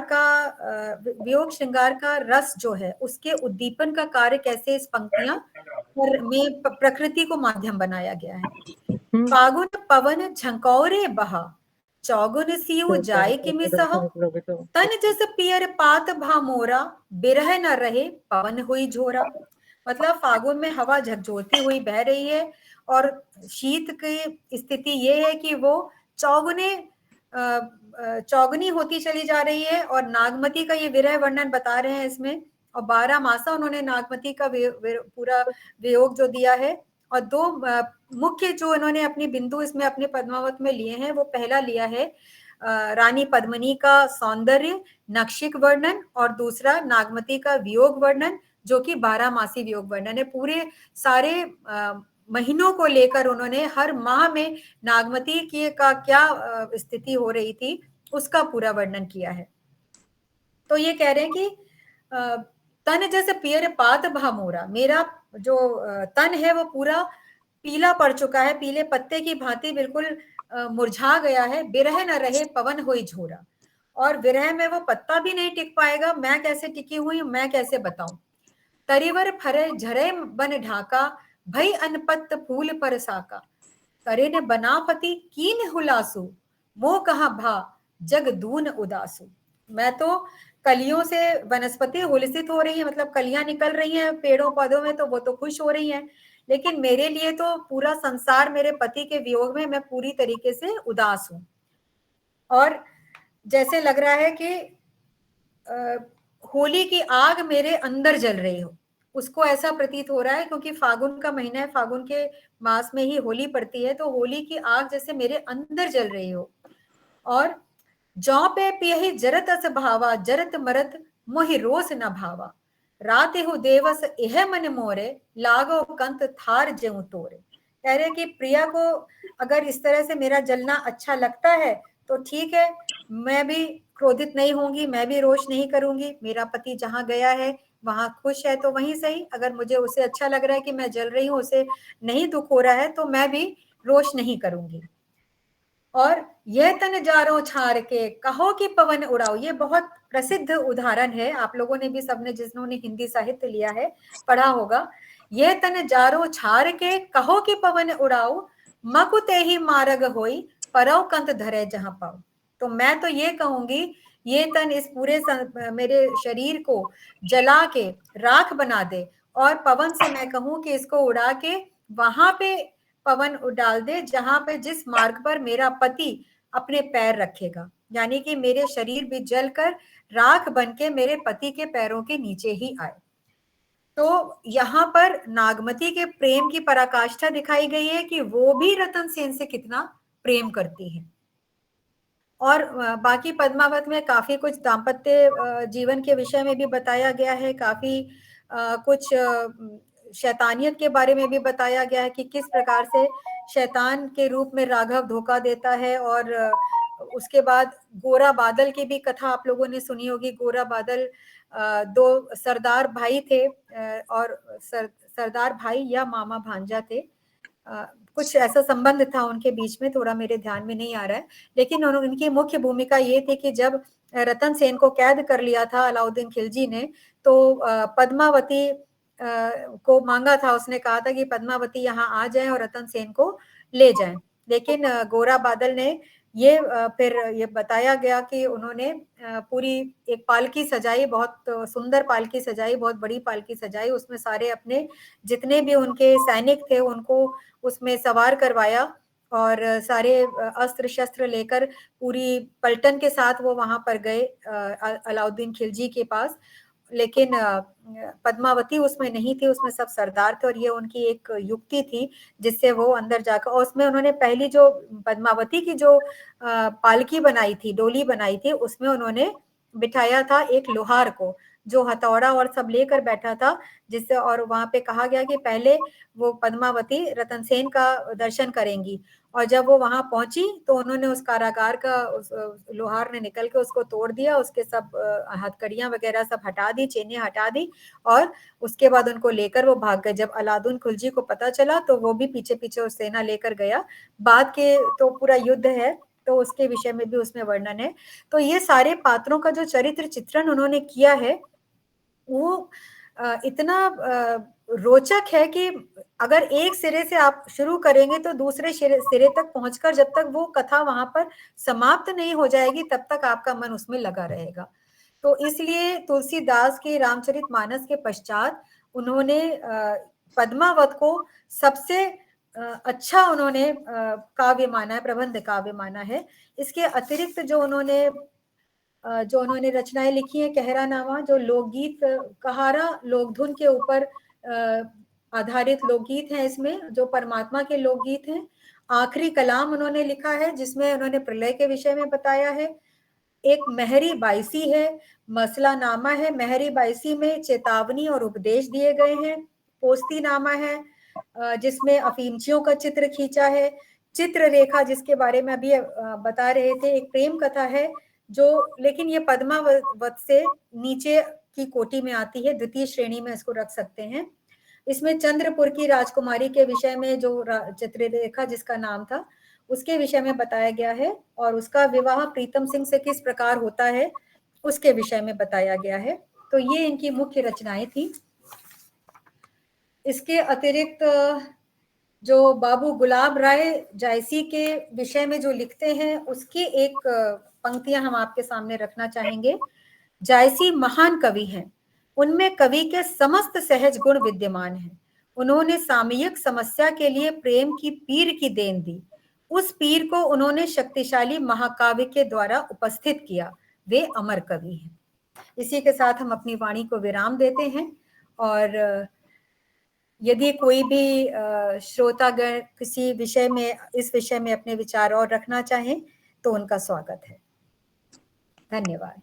का रस जो है, उसके उद्दीपन का कार्य कैसे इस पंक्तियां में प्रकृति को माध्यम बनाया गया है। फागुन पवन झंकौरे बहा, चौगुन सियु जाय किमि सह, तन जस पियर पात भामोरा, बिरह न रहे पवन हुई झोरा। मतलब फागुन में हवा झकझोरती हुई बह रही है और शीत की स्थिति ये है कि वो चौगुनी होती चली जा रही है। और नागमती का ये विरह वर्णन बता रहे हैं इसमें, और 12 मासा उन्होंने नागमती का पूरा वियोग जो दिया है। और 2 मुख्य जो इन्होंने अपनी बिंदु इसमें अपने पद्मावत में लिए हैं, वो पहला लिया है रानी पद्मिनी का सौंदर्य नक्षिक वर्णन, और दूसरा नागमती का वियोग वर्णन, जो कि 12 मासी वियोग वर्णन है। पूरे सारे महीनों को लेकर उन्होंने हर माह में नागमती की का क्या स्थिति हो रही थी, उसका पूरा वर्णन किया है। तो ये कह रहे हैं कि तन जैसे पियर पात भामोरा, मेरा जो तन है वो पूरा पीला पड़ चुका है, पीले पत्ते की भांति बिल्कुल मुरझा गया है। बिरह न रहे पवन होई झोरा, और विरह में वो पत्ता भी नहीं टिक पाएगा। मैं कैसे टिकी हुई, मैं कैसे बताऊं। तरिवर फरे झरे बन ढाका, भई अनपत्त फूल पर साका, करे ने बनापति कीन हुलासु, मोह कहा भा जग दून उदासु। मैं तो कलियों से वनस्पति हुलसित हो रही है, मतलब कलियां निकल रही हैं पेड़ों पौधों में, तो वो तो खुश हो रही हैं, लेकिन मेरे लिए तो पूरा संसार मेरे पति के वियोग में मैं पूरी तरीके से उदास हूं। और जैसे लग रहा है कि होली की आग मेरे अंदर जल रही हो, उसको ऐसा प्रतीत हो रहा है, क्योंकि फागुन का महीना है, फागुन के मास में ही होली पड़ती है, तो होली की आग जैसे मेरे अंदर जल रही हो। और जौ पे पियहि जरत अस भावा, जरत मरत मोहि रोस न भावा, रातिहु देवस यह मन मोरे, लागो कंत थार ज्यों तोरे। कह रहे कि प्रिया को अगर इस तरह से मेरा जलना अच्छा लगता है तो ठीक है, मैं भी क्रोधित नहीं होंगी, मैं भी रोष नहीं करूंगी। मेरा पति जहां गया है वहां खुश है तो वहीं सही। अगर मुझे उसे अच्छा लग रहा है कि मैं जल रही हूँ, उसे नहीं दुख हो रहा है, तो मैं भी रोष नहीं करूंगी। और यह तन जारो छार के, कहो कि पवन उड़ाओ, ये बहुत प्रसिद्ध उदाहरण है, आप लोगों ने भी, सबने जिन्होंने हिंदी साहित्य लिया है पढ़ा होगा। यह तन जारो छार के, कहो कि पवन उड़ाओ, मकुते ही मारग होई, परौ कंत धरे जहां पाओ। तो मैं तो ये कहूंगी, ये तन, इस पूरे मेरे शरीर को जला के राख बना दे, और पवन से मैं कहूं कि इसको उड़ा के वहां पे पवन डाल दे जहां पे, जिस मार्ग पर मेरा पति अपने पैर रखेगा। यानी कि मेरे शरीर भी जलकर राख बनके मेरे पति के पैरों के नीचे ही आए। तो यहाँ पर नागमती के प्रेम की पराकाष्ठा दिखाई गई है कि वो भी रतन सेन से कितना प्रेम करती है। और बाकी पद्मावत में काफी कुछ दाम्पत्य जीवन के विषय में भी बताया गया है, काफी कुछ शैतानियत के बारे में भी बताया गया है कि किस प्रकार से शैतान के रूप में राघव धोखा देता है। और उसके बाद गोरा बादल की भी कथा आप लोगों ने सुनी होगी। गोरा बादल दो सरदार भाई थे, और सरदार भाई या मामा भांजा थे, कुछ ऐसा संबंध था उनके बीच में, थोड़ा मेरे ध्यान में नहीं आ रहा है। लेकिन उनकी मुख्य भूमिका ये थी कि जब रतन सेन को कैद कर लिया था अलाउद्दीन खिलजी ने, तो पद्मावती को मांगा था, उसने कहा था कि पद्मावती यहाँ आ जाए और रतन सेन को ले जाएं। लेकिन गोरा बादल ने ये फिर ये बताया गया कि उन्होंने पूरी एक पालकी सजाई, बहुत सुंदर पालकी सजाई, बहुत बड़ी पालकी सजाई, उसमें सारे अपने जितने भी उनके सैनिक थे उनको उसमें सवार करवाया, और सारे अस्त्र शस्त्र लेकर पूरी पलटन के साथ वो वहां पर गए अलाउद्दीन खिलजी के पास। लेकिन पद्मावती उसमें नहीं थी, उसमें सब सरदार थे, और ये उनकी एक युक्ति थी जिससे वो अंदर जाकर, और उसमें उन्होंने पहली जो पद्मावती की जो पालकी बनाई थी, डोली बनाई थी, उसमें उन्होंने बिठाया था एक लोहार को, जो हथौड़ा और सब लेकर बैठा था, जिससे, और वहां पे कहा गया कि पहले वो पद्मावती रतन सेन का दर्शन करेंगी। और जब वो वहां पहुंची तो उन्होंने उस कारागार का, उस लोहार ने निकल के उसको तोड़ दिया, उसके सब हथकड़ियां वगैरह सब हटा दी, चेनें हटा दी, और उसके बाद उनको लेकर वो भाग गए। जब अलाउद्दीन खिलजी को पता चला तो वो भी पीछे पीछे उस सेना लेकर गया। बाद के तो पूरा युद्ध है, तो उसके विषय में भी उसमें वर्णन है। तो ये सारे पात्रों का जो चरित्र चित्रण उन्होंने किया है वो इतना रोचक है कि अगर एक सिरे से आप शुरू करेंगे तो दूसरे सिरे तक पहुंचकर जब तक वो कथा वहां पर समाप्त नहीं हो जाएगी तब तक आपका मन उसमें लगा रहेगा। तो इसलिए तुलसीदास के रामचरितमानस के पश्चात उन्होंने पद्मावत को सबसे अच्छा उन्होंने काव्य माना है, प्रबंध काव्य माना है। इसके अतिरिक्त जो उन्होंने रचनाएं लिखी है, कहरानामा जो लोकगीत, कहारा लोकधुन के ऊपर आधारित लोकगीत हैं, इसमें जो परमात्मा के लोकगीत हैं। आखिरी कलाम उन्होंने लिखा है जिसमें उन्होंने प्रलय के विषय में बताया है। एक महरी बाईसी है, मसला नामा है, महरी बाईसी में चेतावनी और उपदेश दिए गए हैं। पोस्ती नामा है जिसमें अफीमचियों का चित्र खींचा है। चित्र रेखा जिसके बारे में अभी बता रहे थे, एक प्रेम कथा है जो, लेकिन ये पद्मावत से नीचे की कोटि में आती है, द्वितीय श्रेणी में इसको रख सकते हैं। इसमें चंद्रपुर की राजकुमारी के विषय में जो चित्ररेखा जिसका नाम था उसके विषय में बताया गया है, और उसका विवाह प्रीतम सिंह से किस प्रकार होता है उसके विषय में बताया गया है। तो ये इनकी मुख्य रचनाएं थी। इसके अतिरिक्त जो बाबू गुलाब राय जायसी के विषय में जो लिखते हैं उसकी एक पंक्तियां हम आपके सामने रखना चाहेंगे। जायसी महान कवि हैं, उनमें कवि के समस्त सहज गुण विद्यमान हैं। उन्होंने सामयिक समस्या के लिए प्रेम की पीर की देन दी, उस पीर को उन्होंने शक्तिशाली महाकाव्य के द्वारा उपस्थित किया। वे अमर कवि हैं। इसी के साथ हम अपनी वाणी को विराम देते हैं, और यदि कोई भी श्रोतागण किसी विषय में, इस विषय में अपने विचार और रखना चाहें तो उनका स्वागत है। धन्यवाद।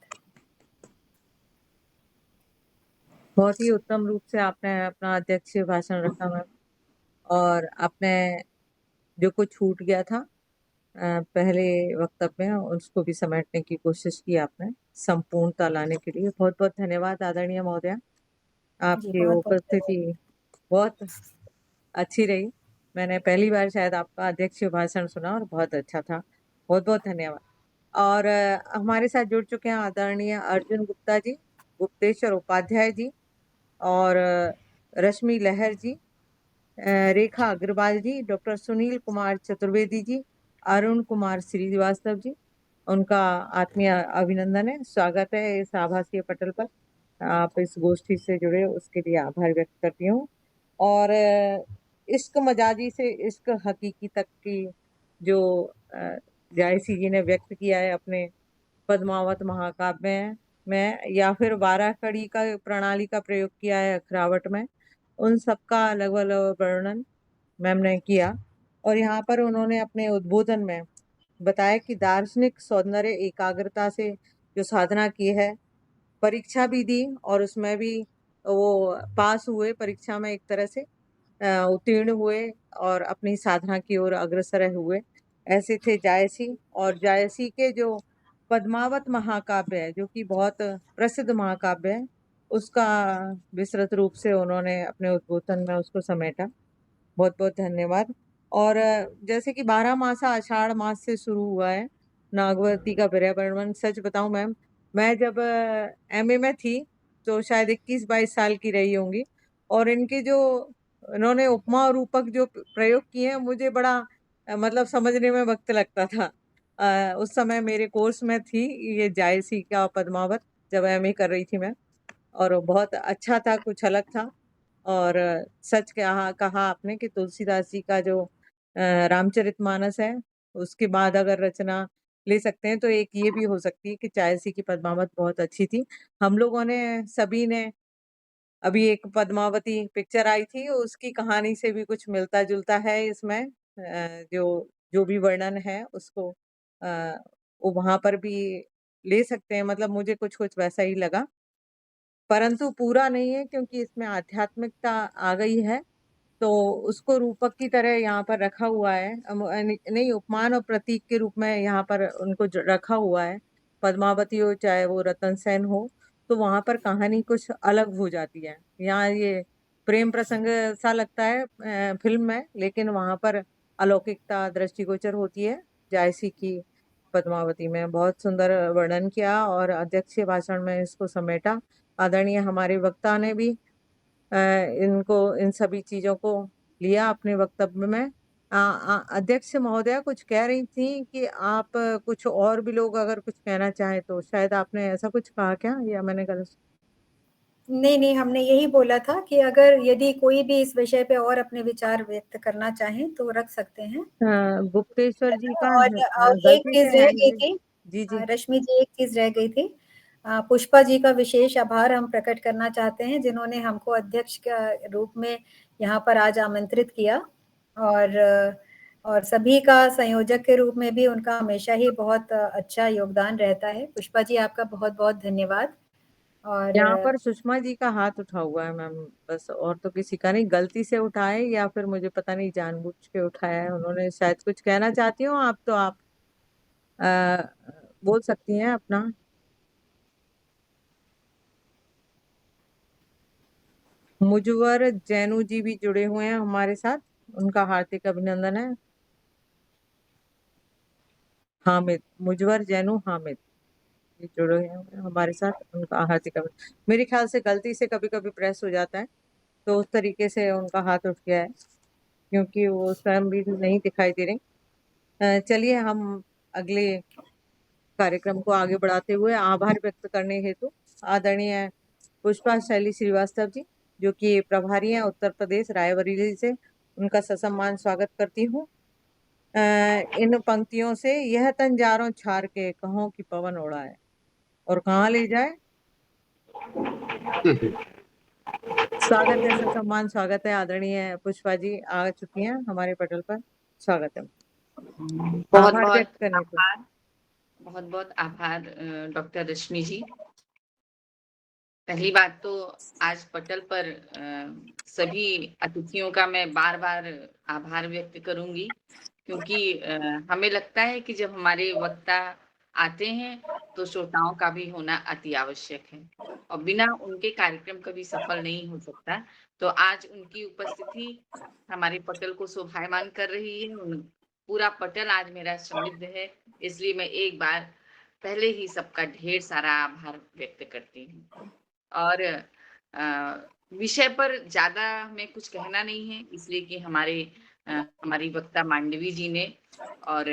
बहुत ही उत्तम रूप से आपने अपना अध्यक्षीय भाषण रखा मैम, और आपने जो कुछ छूट गया था पहले वक्तव्य में उसको भी समेटने की कोशिश की आपने, संपूर्णता लाने के लिए बहुत बहुत धन्यवाद आदरणीय महोदया। आपकी बहुत बहुत उपस्थिति बहुत अच्छी रही। मैंने पहली बार शायद आपका अध्यक्षीय भाषण सुना और बहुत अच्छा था। बहुत बहुत धन्यवाद। और हमारे साथ जुड़ चुके हैं आदरणीय अर्जुन गुप्ता जी, गुप्तेश्वर उपाध्याय जी, और रश्मि लहर जी, रेखा अग्रवाल जी, डॉक्टर सुनील कुमार चतुर्वेदी जी, अरुण कुमार श्रीवास्तव जी। उनका आत्मीय अभिनंदन है, स्वागत है इस आभासीय पटल पर। आप इस गोष्ठी से जुड़े उसके लिए आभार व्यक्त करती हूँ। और इश्क मजाजी से इश्क हकीकी तक की जो जायसी जी ने व्यक्त किया है अपने पद्मावत महाकाव्य में, या फिर 12 कड़ी का प्रणाली का प्रयोग किया है अखरावट में, उन सबका अलग अलग वर्णन मैम ने किया। और यहाँ पर उन्होंने अपने उद्बोधन में बताया कि दार्शनिक सौंदर्य एकाग्रता से जो साधना की है, परीक्षा भी दी और उसमें भी वो पास हुए, परीक्षा में एक तरह से उत्तीर्ण हुए और अपनी साधना की ओर अग्रसर हुए। ऐसे थे जायसी। और जायसी के जो पद्मावत महाकाव्य है, जो कि बहुत प्रसिद्ध महाकाव्य है, उसका विस्तृत रूप से उन्होंने अपने उद्बोधन में उसको समेटा। बहुत बहुत धन्यवाद। और जैसे कि 12 मासा आषाढ़ मास से शुरू हुआ है नागवती का पर्यावरण। सच बताऊं मैम, मैं जब एमए में थी तो शायद 21-22 साल की रही होंगी, और इनके जो इन्होंने उपमा और रूपक जो प्रयोग किए हैं, मुझे बड़ा मतलब समझने में वक्त लगता था। उस समय मेरे कोर्स में थी ये जायसी का पद्मावत, जब एमए कर रही थी मैं, और बहुत अच्छा था, कुछ अलग था। और सच कहा आपने कि तुलसीदास जी का जो रामचरितमानस है, उसके बाद अगर रचना ले सकते हैं तो एक ये भी हो सकती है कि जायसी की पद्मावत बहुत अच्छी थी। हम लोगों ने सभी ने अभी एक पद्मावती पिक्चर आई थी, उसकी कहानी से भी कुछ मिलता जुलता है इसमें। जो जो भी वर्णन है उसको वो वहां पर भी ले सकते हैं, मतलब मुझे कुछ कुछ वैसा ही लगा, परंतु पूरा नहीं है क्योंकि इसमें आध्यात्मिकता आ गई है, तो उसको रूपक की तरह यहाँ पर रखा हुआ है। नहीं, उपमान और प्रतीक के रूप में यहाँ पर उनको रखा हुआ है। पद्मावती हो चाहे वो रतन सेन हो, तो वहां पर कहानी कुछ अलग हो जाती है। यहाँ ये प्रेम प्रसंग सा लगता है फिल्म में, लेकिन वहां पर अलौकिकता दृष्टिगोचर होती है। जायसी की पद्मावती में बहुत सुंदर वर्णन किया और अध्यक्षीय भाषण में इसको समेटा। आदरणीय हमारे वक्ता ने भी इनको इन सभी चीजों को लिया अपने वक्तव्य में। अध्यक्ष महोदया कुछ कह रही थी कि आप कुछ और भी लोग अगर कुछ कहना चाहें तो, शायद आपने ऐसा कुछ कहा क्या, या मैंने गलत? नहीं, हमने यही बोला था कि अगर यदि कोई भी इस विषय पे और अपने विचार व्यक्त करना चाहें तो रख सकते हैं। गुप्तेश्वर जी का और एक गलती चीज से रह हैंड गई रेज। थी, जी जी। रश्मि जी, एक चीज रह गई थी। पुष्पा जी का विशेष आभार हम प्रकट करना चाहते हैं, जिन्होंने हमको अध्यक्ष के रूप में यहाँ पर आज आमंत्रित किया, और सभी का संयोजक के रूप में भी उनका हमेशा ही बहुत अच्छा योगदान रहता है। पुष्पा जी, आपका बहुत बहुत धन्यवाद। और यहाँ पर सुषमा जी का हाथ उठा हुआ है मैम, बस, और तो किसी का नहीं। गलती से उठाए या फिर मुझे पता नहीं जानबूझ के उठाया है उन्होंने। शायद कुछ कहना चाहती हो आप, तो आप बोल सकती हैं अपना। मुजवर जैनू जी भी जुड़े हुए हैं हमारे साथ, उनका हार्दिक अभिनंदन है। हामिद, मुजवर जैनू हामिद ये जुड़े हैं हमारे साथ, उनका हार्दिक अभिनंदन। मेरे ख्याल से गलती से कभी कभी प्रेस हो जाता है, तो उस तरीके से उनका हाथ उठ गया है, क्योंकि वो स्वयं भी नहीं दिखाई दे रही। चलिए हम अगले कार्यक्रम को आगे बढ़ाते हुए आभार व्यक्त करने हेतु आदरणीय पुष्पा शैली श्रीवास्तव जी, जो कि प्रभारी हैं उत्तर प्रदेश रायबरेली से, उनका ससम्मान स्वागत करती हूँ। इन पंक्तियों से, यह तन जारों छार के कहों की पवन उड़ाए और कहाँ ले जाए। स्वागत है, ससम्मान स्वागत है। आदरणीय पुष्पा जी आ चुकी हैं हमारे पटल पर, स्वागत है। बहुत आभार बहुत व्यक्त करने को। बहुत बहुत आभार डॉक्टर रश्मि जी। पहली बात तो आज पटल पर सभी अतिथियों का मैं बार बार आभार व्यक्त करूंगी, क्योंकि हमें लगता है कि जब हमारे वक्ता आते हैं तो श्रोताओं का भी होना अति आवश्यक है, और बिना उनके कार्यक्रम कभी सफल नहीं हो सकता। तो आज उनकी उपस्थिति हमारे पटल को शोभायमान कर रही है। पूरा पटल आज मेरा समृद्ध है, इसलिए मैं एक बार पहले ही सबका ढेर सारा आभार व्यक्त करती हूँ। और विषय पर ज्यादा हमें कुछ कहना नहीं है, इसलिए कि हमारी वक्ता मांडवी जी ने और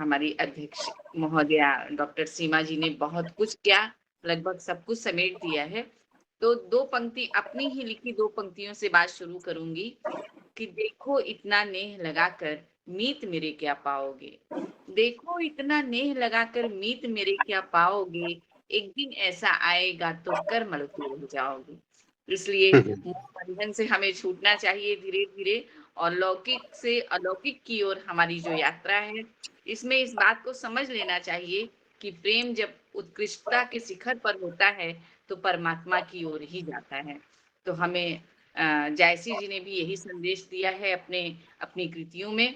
हमारी अध्यक्ष महोदया डॉक्टर सीमा जी ने बहुत कुछ किया, लगभग सब कुछ समेट दिया है। तो दो पंक्ति अपनी ही लिखी 2 पंक्तियों से बात शुरू करूंगी कि देखो इतना नेह लगाकर मीत मेरे क्या पाओगे, देखो इतना नेह लगाकर मीत मेरे क्या पाओगे, एक दिन ऐसा आएगा तो कर मलते रह जाओगे। इसलिए बंधन से हमें छूटना चाहिए धीरे धीरे, और लौकिक से अलौकिक की ओर हमारी जो यात्रा है, इसमें इस बात को समझ लेना चाहिए कि प्रेम जब उत्कृष्टता के शिखर पर होता है तो परमात्मा की ओर ही जाता है। तो हमें जायसी जी ने भी यही संदेश दिया है अपनी कृतियों में।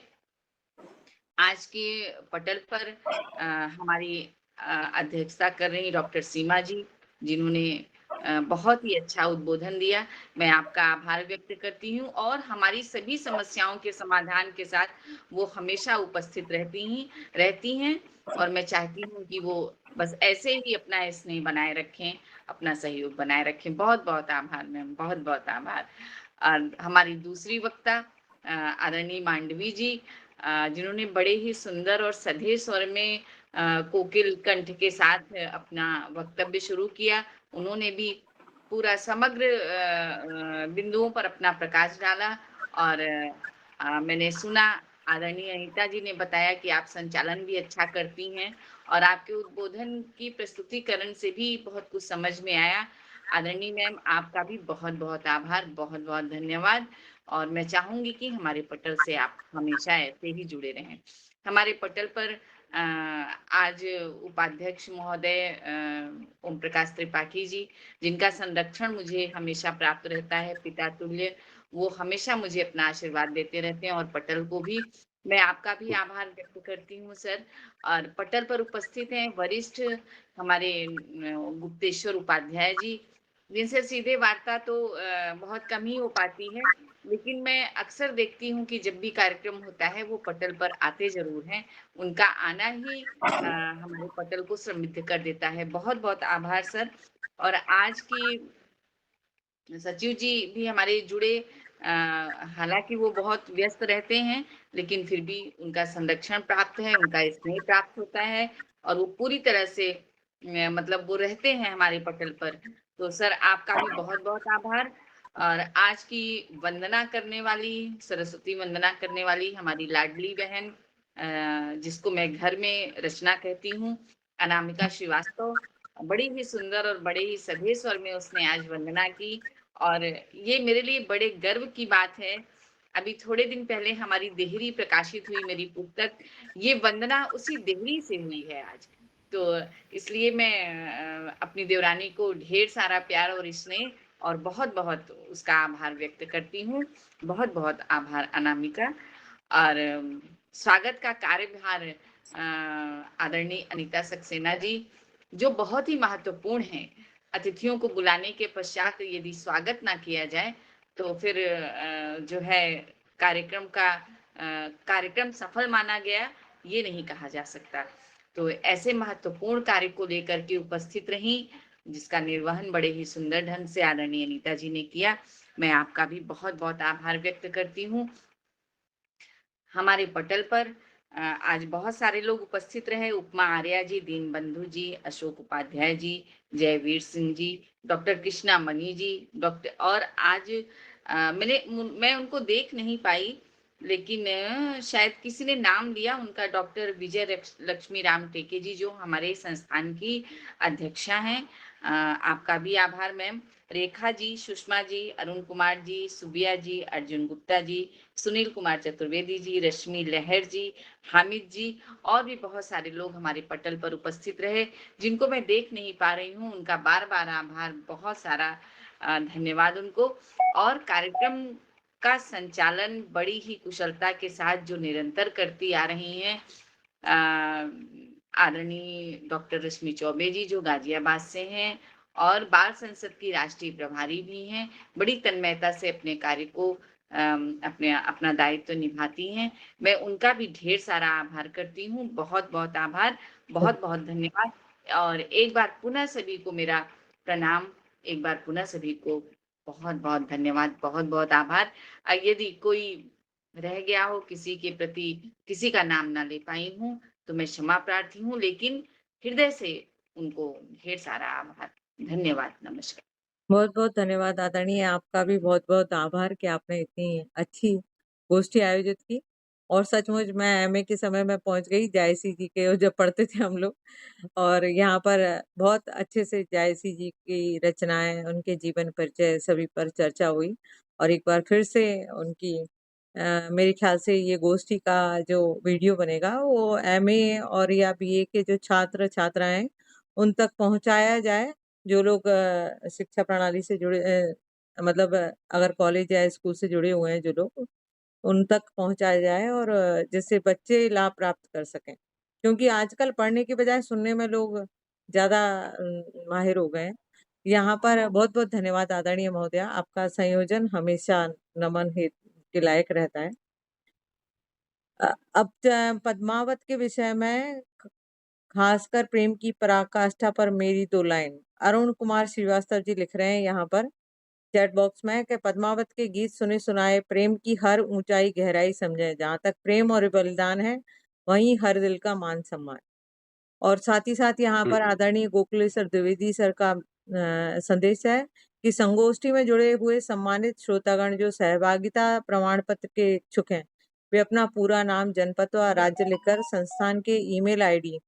आज के पटल पर हमारी अध्यक्षता कर रही डॉक्टर सीमा जी, जिन्होंने बहुत ही अच्छा उद्बोधन दिया। मैं आपका आभार व्यक्त करती हूँ, और हमारी सभी समस्याओं के समाधान के साथ वो हमेशा उपस्थित रहती हैं, और मैं चाहती हूँ कि वो बस ऐसे ही अपना स्नेह बनाए रखें, अपना सहयोग बनाए रखें। बहुत बहुत आभार मैम, बहुत बहुत आभार। और हमारी दूसरी वक्ता आदरणीय मांडवी जी, जिन्होंने बड़े ही सुंदर और सधे स्वर में कोकिल कंठ के साथ अपना वक्तव्य शुरू किया। उन्होंने भी पूरा समग्र बिंदुओं पर अपना प्रकाश डाला। और मैंने सुना, आदरणीय अनीता जी ने बताया कि आप संचालन भी अच्छा करती हैं, और आपके उद्बोधन की प्रस्तुतिकरण से भी बहुत कुछ समझ में आया। आदरणीय मैम, आपका भी बहुत बहुत आभार, बहुत बहुत धन्यवाद। और मैं चाहूंगी कि हमारे पटल से आप हमेशा ऐसे ही जुड़े रहें। हमारे पटल पर आज उपाध्यक्ष महोदय ओम प्रकाश त्रिपाठी जी, जिनका संरक्षण मुझे हमेशा प्राप्त रहता है पिता तुल्य, वो हमेशा मुझे अपना आशीर्वाद देते रहते हैं, और पटल को भी मैं आपका भी आभार व्यक्त करती हूँ सर। और पटल पर उपस्थित हैं वरिष्ठ हमारे गुप्तेश्वर उपाध्याय जी, जिनसे सीधे वार्ता तो बहुत कम ही हो पाती है, लेकिन मैं अक्सर देखती हूँ कि जब भी कार्यक्रम होता है वो पटल पर आते जरूर हैं। उनका आना ही हमारे पटल को समृद्ध कर देता है। बहुत बहुत आभार सर। और आज की सचिव जी भी हमारे जुड़े, हालांकि वो बहुत व्यस्त रहते हैं, लेकिन फिर भी उनका संरक्षण प्राप्त है, उनका स्नेह प्राप्त होता है, और वो पूरी तरह से मतलब वो रहते हैं हमारे पटल पर। तो सर आपका भी बहुत बहुत आभार। और आज की वंदना करने वाली, सरस्वती वंदना करने वाली हमारी लाडली बहन, जिसको मैं घर में रचना कहती हूँ, अनामिका श्रीवास्तव, बड़ी ही सुंदर और बड़े ही सधे स्वर में उसने आज वंदना की, और ये मेरे लिए बड़े गर्व की बात है। अभी थोड़े दिन पहले हमारी देहरी प्रकाशित हुई मेरी पुस्तक, ये वंदना उसी देहरी से हुई है आज। तो इसलिए मैं अपनी देवरानी को ढेर सारा प्यार और स्नेह और बहुत बहुत उसका आभार व्यक्त करती हूँ। बहुत बहुत आभार अनामिका। और स्वागत का कार्यभार आदरणीय अनीता सक्सेना जी, जो बहुत ही महत्वपूर्ण है। अतिथियों को बुलाने के पश्चात यदि स्वागत ना किया जाए तो फिर जो है कार्यक्रम सफल माना गया, ये नहीं कहा जा सकता। तो ऐसे महत्वपूर्ण कार्य को लेकर के उपस्थित रही, जिसका निर्वहन बड़े ही सुंदर ढंग से आदरणीय अनीता जी ने किया। मैं आपका भी बहुत बहुत आभार व्यक्त करती हूँ। हमारे पटल पर आज बहुत सारे लोग उपस्थित रहे। उपमा आर्या जी, दीन बंधु जी, अशोक उपाध्याय जी, जयवीर सिंह जी, डॉक्टर कृष्णा मणि जी, डॉक्टर, और आज मैं उनको देख नहीं पाई, लेकिन शायद किसी ने नाम लिया उनका, डॉक्टर विजय लक्ष्मी राम टेके जी, जो हमारे संस्थान की अध्यक्षा हैं। आपका भी आभार मैम। रेखा जी, सुषमा जी, अरुण कुमार जी, सुबिया जी, अर्जुन गुप्ता जी, सुनील कुमार चतुर्वेदी जी, रश्मि लहर जी, हामिद जी, और भी बहुत सारे लोग हमारे पटल पर उपस्थित रहे, जिनको मैं देख नहीं पा रही हूँ। उनका बार बार आभार, बहुत सारा धन्यवाद उनको। और कार्यक्रम का संचालन बड़ी ही कुशलता के साथ जो निरंतर करती आ रही हैं आदरणीय डॉक्टर रश्मि चौबे जी, जो गाजियाबाद से हैं और बाल संसद की राष्ट्रीय प्रभारी भी हैं, बड़ी तन्मयता से अपने कार्य को अपना दायित्व निभाती हैं। मैं उनका भी ढेर सारा आभार करती हूँ। बहुत बहुत आभार, बहुत बहुत धन्यवाद। और एक बार पुनः सभी को मेरा प्रणाम, एक बार पुनः सभी को बहुत बहुत धन्यवाद, बहुत बहुत आभार। यदि कोई रह गया हो, किसी के प्रति किसी का नाम ना ले पाई हूँ, तो मैं क्षमा प्रार्थी हूँ, लेकिन हृदय से उनको ढेर सारा आभार। धन्यवाद, नमस्कार। बहुत बहुत धन्यवाद आदरणीय, आपका भी बहुत बहुत आभार कि आपने इतनी अच्छी गोष्ठी आयोजित की। और सचमुच मैं एमए के समय में पहुंच गई जायसी जी के, जब पढ़ते थे हम लोग, और यहाँ पर बहुत अच्छे से जायसी जी की रचनाएं, उनके जीवन परिचय सभी पर चर्चा हुई। और एक बार फिर से उनकी मेरे ख्याल से ये गोष्ठी का जो वीडियो बनेगा वो एमए और या बीए के जो छात्र छात्राएं उन तक पहुंचाया जाए, जो लोग शिक्षा प्रणाली से जुड़े मतलब अगर कॉलेज या स्कूल से जुड़े हुए हैं जो लोग, उन तक पहुंचाया जाए, और जिससे बच्चे लाभ प्राप्त कर सकें। क्योंकि आजकल पढ़ने के बजाय सुनने में लोग ज़्यादा माहिर हो गए हैं। यहाँ पर बहुत-बहुत धन्यवाद आदरणीय महोदया, आपका संयोजन हमेशा नमन के लायक रहता है। अब पद्मावत के विषय में खासकर प्रेम की पराकाष्ठा पर मेरी 2 लाइन। अरुण कुमार श्रीवास्तव जी लिख रहे हैं यहाँ पर चैट बॉक्स में कि पद्मावत के गीत सुने सुनाए प्रेम की हर ऊंचाई गहराई समझे, जहाँ तक प्रेम और बलिदान है वहीं हर दिल का मान सम्मान। और साथ ही साथ यहाँ पर आदरणीय गोकुलेश्वर द्विवेदी सर का संदेश है कि संगोष्ठी में जुड़े हुए सम्मानित श्रोतागण जो सहभागिता प्रमाण पत्र के इच्छुक हैं, वे अपना पूरा नाम, जनपद व राज्य लिखकर संस्थान के ईमेल आईडी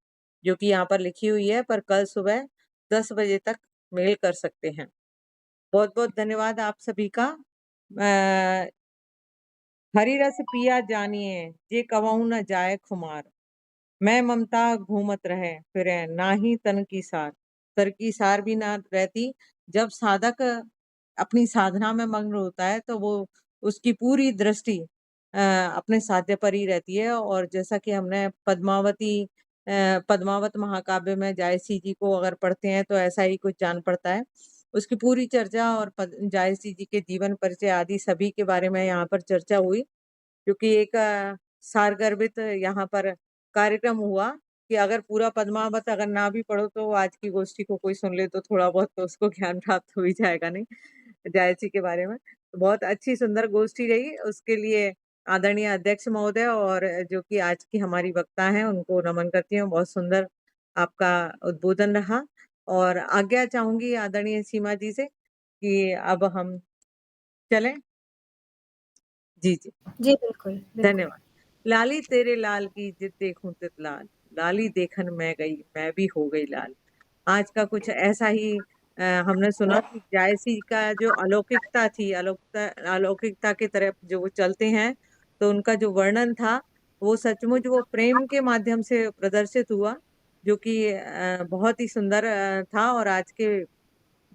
जो कि यहाँ पर लिखी हुई है पर कल सुबह 10 बजे तक मेल कर सकते हैं। बहुत बहुत धन्यवाद आप सभी का। हरि रस पिया जानिए जे कवहु न जाए खुमार, मैं ममता घूमत रहे फिरे नाही तन की सार। तर की सार भी ना रहती। जब साधक अपनी साधना में मग्न होता है तो वो उसकी पूरी दृष्टि अपने साध्य पर ही रहती है। और जैसा कि हमने पद्मावत महाकाव्य में जायसी जी को अगर पढ़ते हैं तो ऐसा ही कुछ जान पड़ता है। उसकी पूरी चर्चा और जायसी जी के जीवन परिचय आदि सभी के बारे में यहाँ पर चर्चा हुई, क्योंकि एक सारगर्भित यहाँ पर कार्यक्रम हुआ कि अगर पूरा पद्मावत अगर ना भी पढ़ो तो आज की गोष्ठी को कोई सुन ले तो थोड़ा बहुत तो उसको ज्ञान प्राप्त हो ही जाएगा नहीं जायसी के बारे में। तो बहुत अच्छी सुंदर गोष्ठी रही, उसके लिए आदरणीय अध्यक्ष महोदय और जो कि आज की हमारी वक्ता हैं उनको नमन करती हूँ। बहुत सुंदर आपका उद्बोधन रहा। और आज्ञा चाहूंगी आदरणीय सीमा जी से कि अब हम चलें। जी जी जी बिल्कुल बिल्कुल। धन्यवाद। लाली तेरे लाल की जित देखूं तित लाल, लाली देखन मैं गई मैं भी हो गई लाल। आज का कुछ ऐसा ही हमने सुना कि जायसी का जो अलौकिकता थी, अलौकिकता की तरफ जो वो चलते हैं, तो उनका जो वर्णन था वो सचमुच वो प्रेम के माध्यम से प्रदर्शित हुआ, जो कि बहुत ही सुंदर था। और आज के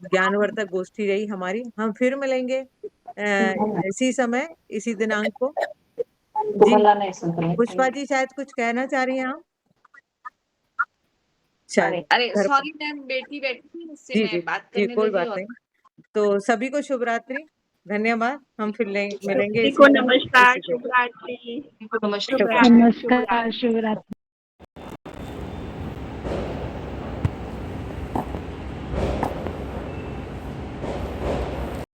ज्ञानवर्धक गोष्ठी रही हमारी। हम फिर मिलेंगे इसी समय इसी दिनांक को। जी पुष्पा जी शायद कुछ कहना चाह रही हैं आप? शायद अरे घर पर। सॉरी मैम, बेटी बैठी थी, उससे जी जी मैं बात जी करने कोई लगी बात और नहीं। तो सभी को शुभ रात्रि, धन्यवाद। हम फिर मिलेंगे सभी इसी को समय नमस्कार, इसी दिन। शुभ रात्रि। नमस्कार। नमस्कार, शुभ रात्रि।